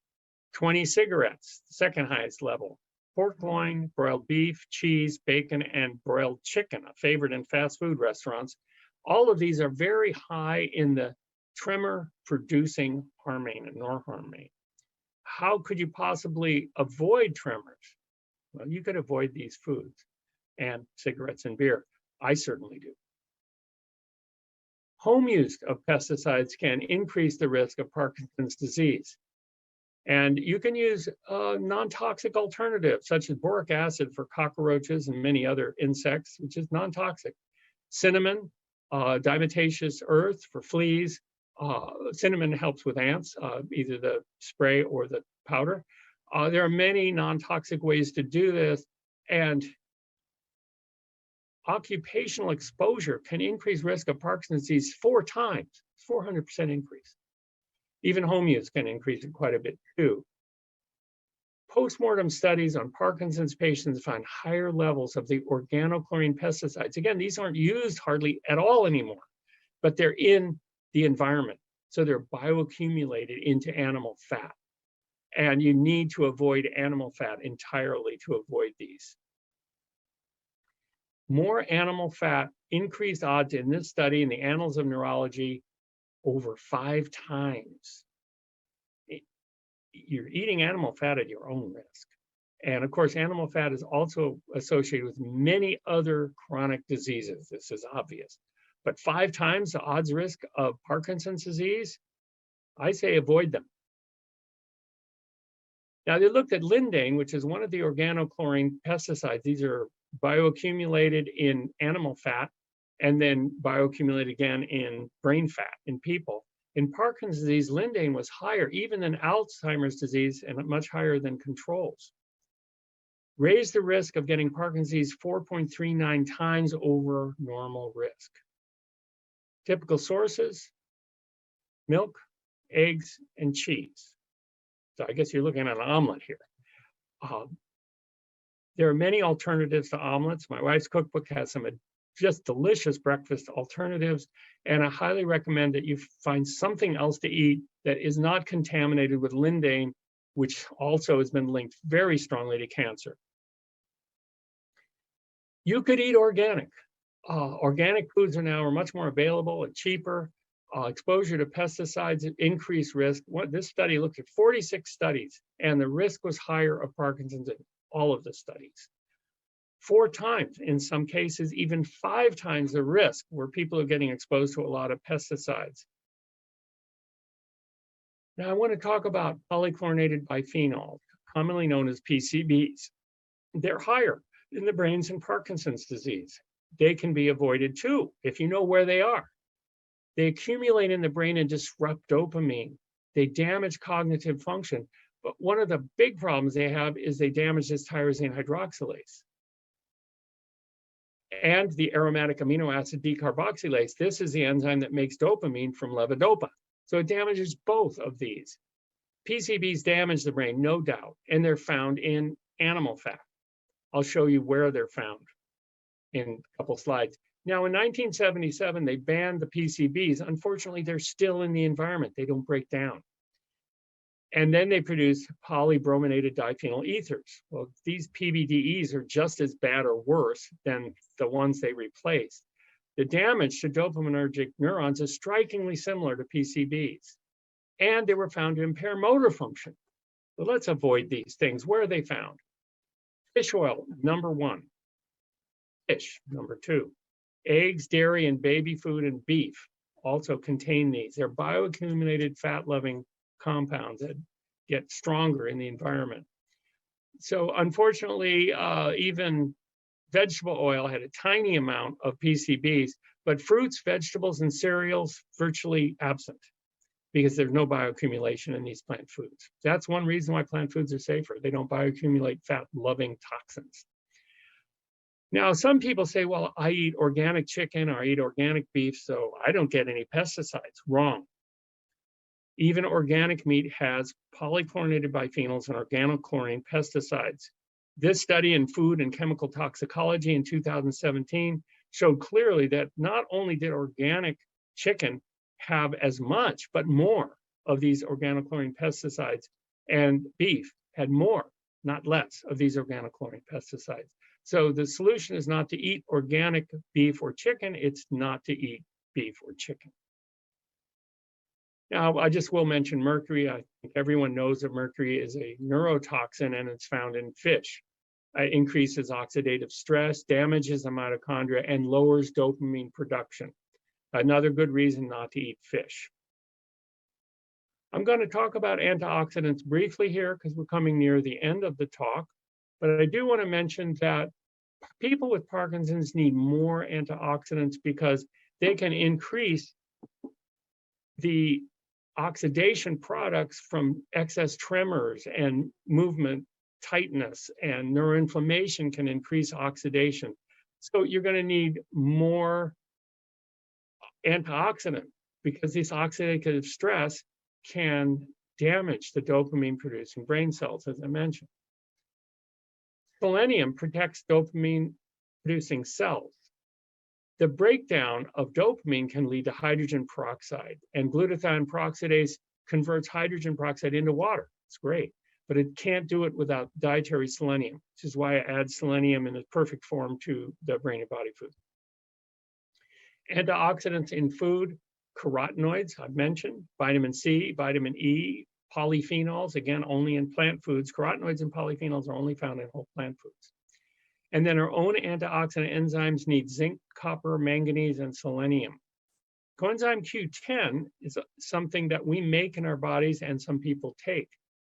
20 cigarettes, the second highest level. Pork loin, broiled beef, cheese, bacon, and broiled chicken, a favorite in fast food restaurants. All of these are very high in the tremor-producing harmine and norharmine. How could you possibly avoid tremors? Well, you could avoid these foods and cigarettes and beer. I certainly do. Home use of pesticides can increase the risk of Parkinson's disease. And you can use non-toxic alternatives, such as boric acid for cockroaches and many other insects, which is non-toxic. Cinnamon, diatomaceous earth for fleas. Cinnamon helps with ants, either the spray or the powder. There are many non-toxic ways to do this, and occupational exposure can increase risk of Parkinson's disease 4 times, 400% increase. Even home use can increase it quite a bit too. Postmortem studies on Parkinson's patients find higher levels of the organochlorine pesticides. Again, these aren't used hardly at all anymore, but they're in the environment. So they're bioaccumulated into animal fat. And you need to avoid animal fat entirely to avoid these. More animal fat, increased odds in this study in the Annals of Neurology, over 5 times. You're eating animal fat at your own risk. And of course, animal fat is also associated with many other chronic diseases. This is obvious. But 5 times the odds risk of Parkinson's disease, I say avoid them. Now, they looked at lindane, which is one of the organochlorine pesticides. These are bioaccumulated in animal fat and then bioaccumulate again in brain fat in people. In Parkinson's disease, lindane was higher even than Alzheimer's disease and much higher than controls. Raised the risk of getting Parkinson's disease 4.39 times over normal risk. Typical sources: milk, eggs, and cheese. So I guess you're looking at an omelet here. There are many alternatives to omelets. My wife's cookbook has some just delicious breakfast alternatives, and I highly recommend that you find something else to eat that is not contaminated with lindane, which also has been linked very strongly to cancer. You could eat organic. Organic foods are now much more available and cheaper. Exposure to pesticides increased risk. This study looked at 46 studies, and the risk was higher of Parkinson's in all of the studies. 4 times, in some cases, even 5 times the risk where people are getting exposed to a lot of pesticides. Now, I want to talk about polychlorinated biphenyls, commonly known as PCBs. They're higher in the brains in Parkinson's disease. They can be avoided too, if you know where they are. They accumulate in the brain and disrupt dopamine. They damage cognitive function. But one of the big problems they have is they damage this tyrosine hydroxylase and the aromatic amino acid decarboxylase. This is the enzyme that makes dopamine from levodopa. So it damages both of these. PCBs damage the brain, no doubt, and they're found in animal fat. I'll show you where they're found in a couple slides. Now, in 1977, they banned the PCBs. Unfortunately, they're still in the environment. They don't break down. And then they produce polybrominated diphenyl ethers. Well, these PBDEs are just as bad or worse than the ones they replaced. The damage to dopaminergic neurons is strikingly similar to PCBs. And they were found to impair motor function. So let's avoid these things. Where are they found? Fish oil, number one. Fish, number two. Eggs, dairy, and baby food and beef also contain these. They're bioaccumulated fat-loving compounds that get stronger in the environment. So unfortunately, even vegetable oil had a tiny amount of PCBs, but fruits, vegetables, and cereals virtually absent because there's no bioaccumulation in these plant foods. That's one reason why plant foods are safer. They don't bioaccumulate fat-loving toxins. Now, some people say, well, I eat organic chicken or I eat organic beef, so I don't get any pesticides. Wrong. Even organic meat has polychlorinated biphenyls and organochlorine pesticides. This study in food and chemical toxicology in 2017 showed clearly that not only did organic chicken have as much, but more of these organochlorine pesticides, and beef had more, not less, of these organochlorine pesticides. So the solution is not to eat organic beef or chicken, it's not to eat beef or chicken. Now, I just will mention mercury. I think everyone knows that mercury is a neurotoxin and it's found in fish. It increases oxidative stress, damages the mitochondria, and lowers dopamine production. Another good reason not to eat fish. I'm going to talk about antioxidants briefly here because we're coming near the end of the talk. But I do want to mention that people with Parkinson's need more antioxidants because they can increase the oxidation products from excess tremors and movement tightness, and neuroinflammation can increase oxidation. So you're going to need more antioxidant because this oxidative stress can damage the dopamine producing brain cells, as I mentioned. Selenium protects dopamine producing cells. The breakdown of dopamine can lead to hydrogen peroxide, and glutathione peroxidase converts hydrogen peroxide into water. It's great, but it can't do it without dietary selenium, which is why I add selenium in its perfect form to the brain and body food. Antioxidants in food, carotenoids, I've mentioned, vitamin C, vitamin E, polyphenols, again, only in plant foods. Carotenoids and polyphenols are only found in whole plant foods. And then our own antioxidant enzymes need zinc, copper, manganese, and selenium. Coenzyme Q10 is something that we make in our bodies and some people take.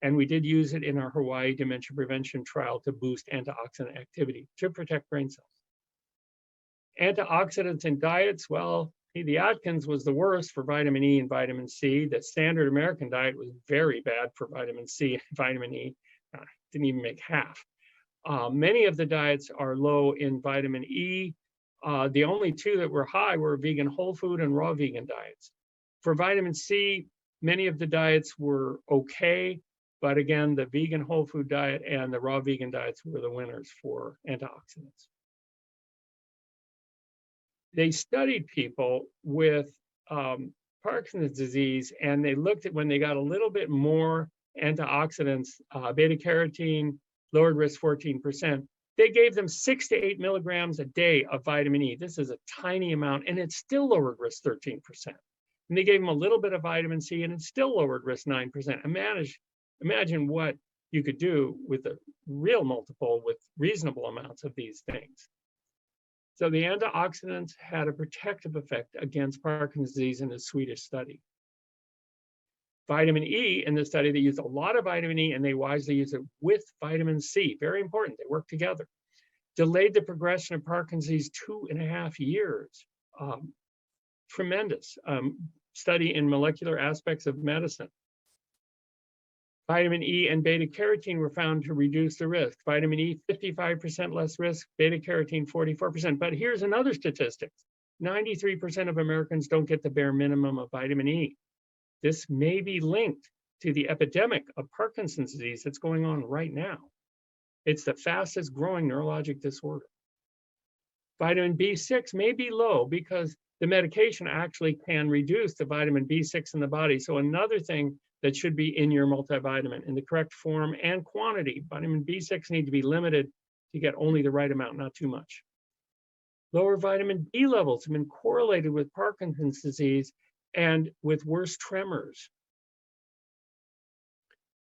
And we did use it in our Hawaii dementia prevention trial to boost antioxidant activity to protect brain cells. Antioxidants in diets, well, the Atkins was the worst for vitamin E and vitamin C. The standard American diet was very bad for vitamin C and vitamin E. Didn't even make half. Many of the diets are low in vitamin E. The only two that were high were vegan whole food and raw vegan diets. For vitamin C, many of the diets were okay, but again, the vegan whole food diet and the raw vegan diets were the winners for antioxidants. They studied people with Parkinson's disease, and they looked at when they got a little bit more antioxidants, beta carotene, lowered risk 14%. They gave them 6 to 8 milligrams a day of vitamin E. This is a tiny amount, and it still lowered risk 13%. And they gave them a little bit of vitamin C, and it still lowered risk 9%. Imagine what you could do with a real multiple with reasonable amounts of these things. So the antioxidants had a protective effect against Parkinson's disease in a Swedish study. Vitamin E, in the study, they used a lot of vitamin E and they wisely used it with vitamin C. Very important, they work together. Delayed the progression of Parkinson's disease 2.5 years tremendous study in molecular aspects of medicine. Vitamin E and beta carotene were found to reduce the risk. Vitamin E, 55% less risk, beta carotene, 44%. But here's another statistic. 93% of Americans don't get the bare minimum of vitamin E. This may be linked to the epidemic of Parkinson's disease that's going on right now. It's the fastest growing neurologic disorder. Vitamin B6 may be low because the medication actually can reduce the vitamin B6 in the body. So another thing that should be in your multivitamin in the correct form and quantity. Vitamin B6 need to be limited to get only the right amount, not too much. Lower vitamin D levels have been correlated with Parkinson's disease and with worse tremors.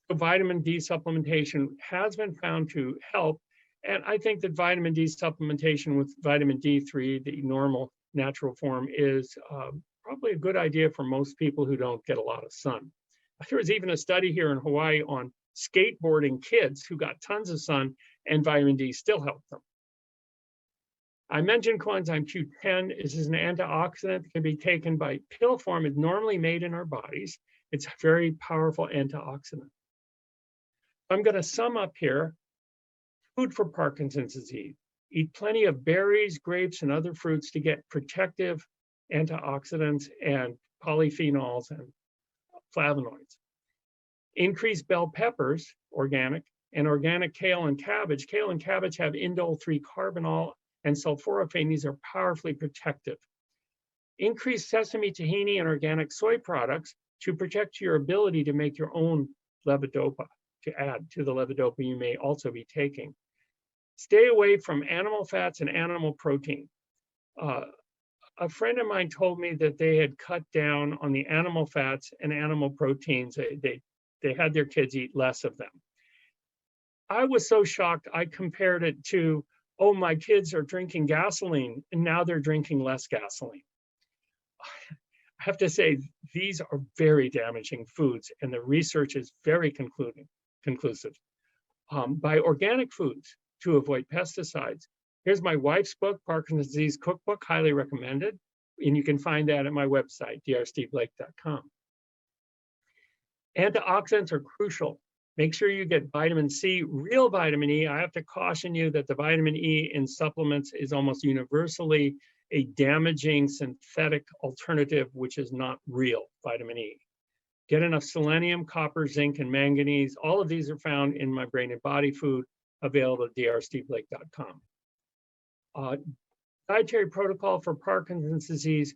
So vitamin D supplementation has been found to help. And I think that vitamin D supplementation with vitamin D3, the normal natural form, is probably a good idea for most people who don't get a lot of sun. There was even a study here in Hawaii on skateboarding kids who got tons of sun and vitamin D still helped them. I mentioned coenzyme Q10. This is an antioxidant that can be taken by pill form. It's normally made in our bodies. It's a very powerful antioxidant. I'm going to sum up here. Food for Parkinson's disease. Eat plenty of berries, grapes, and other fruits to get protective antioxidants and polyphenols and flavonoids. Increase bell peppers, organic, and organic kale and cabbage. Kale and cabbage have indole 3-carbinol and sulforaphane. These are powerfully protective. Increase sesame, tahini, and organic soy products to protect your ability to make your own levodopa, to add to the levodopa you may also be taking. Stay away from animal fats and animal protein. A friend of mine told me that they had cut down on the animal fats and animal proteins. They had their kids eat less of them. I was so shocked, I compared it to, oh, my kids are drinking gasoline and now they're drinking less gasoline. I have to say, these are very damaging foods and the research is very conclusive. Buy organic foods to avoid pesticides. Here's my wife's book, Parkinson's Disease Cookbook, highly recommended. And you can find that at my website, drsteveblake.com. Antioxidants are crucial. Make sure you get vitamin C, real vitamin E. I have to caution you that the vitamin E in supplements is almost universally a damaging synthetic alternative, which is not real vitamin E. Get enough selenium, copper, zinc, and manganese. All of these are found in my brain and body food, available at drsteveblake.com. Dietary protocol for Parkinson's disease.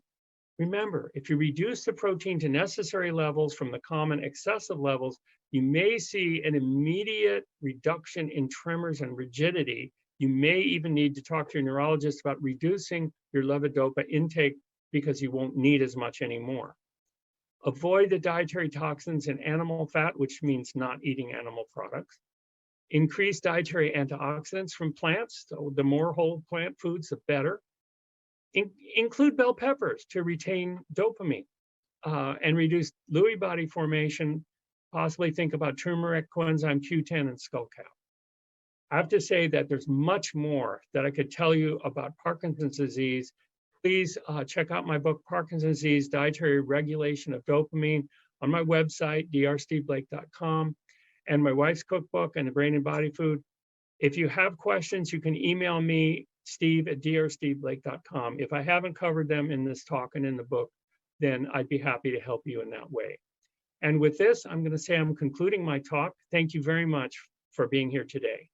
Remember, if you reduce the protein to necessary levels from the common excessive levels, you may see an immediate reduction in tremors and rigidity. You may even need to talk to your neurologist about reducing your levodopa intake because you won't need as much anymore. Avoid the dietary toxins in animal fat, which means not eating animal products. Increase dietary antioxidants from plants. So the more whole plant foods, the better. Include bell peppers to retain dopamine and reduce Lewy body formation. Possibly think about turmeric, coenzyme Q10, and skullcap. I have to say that there's much more that I could tell you about Parkinson's disease. Please check out my book, Parkinson's Disease, Dietary Regulation of Dopamine, on my website, drsteveblake.com, and my wife's cookbook and the brain and body food. If you have questions, you can email me, steve@drsteveblake.com. If I haven't covered them in this talk and in the book, then I'd be happy to help you in that way. And with this, I'm going to say I'm concluding my talk. Thank you very much for being here today.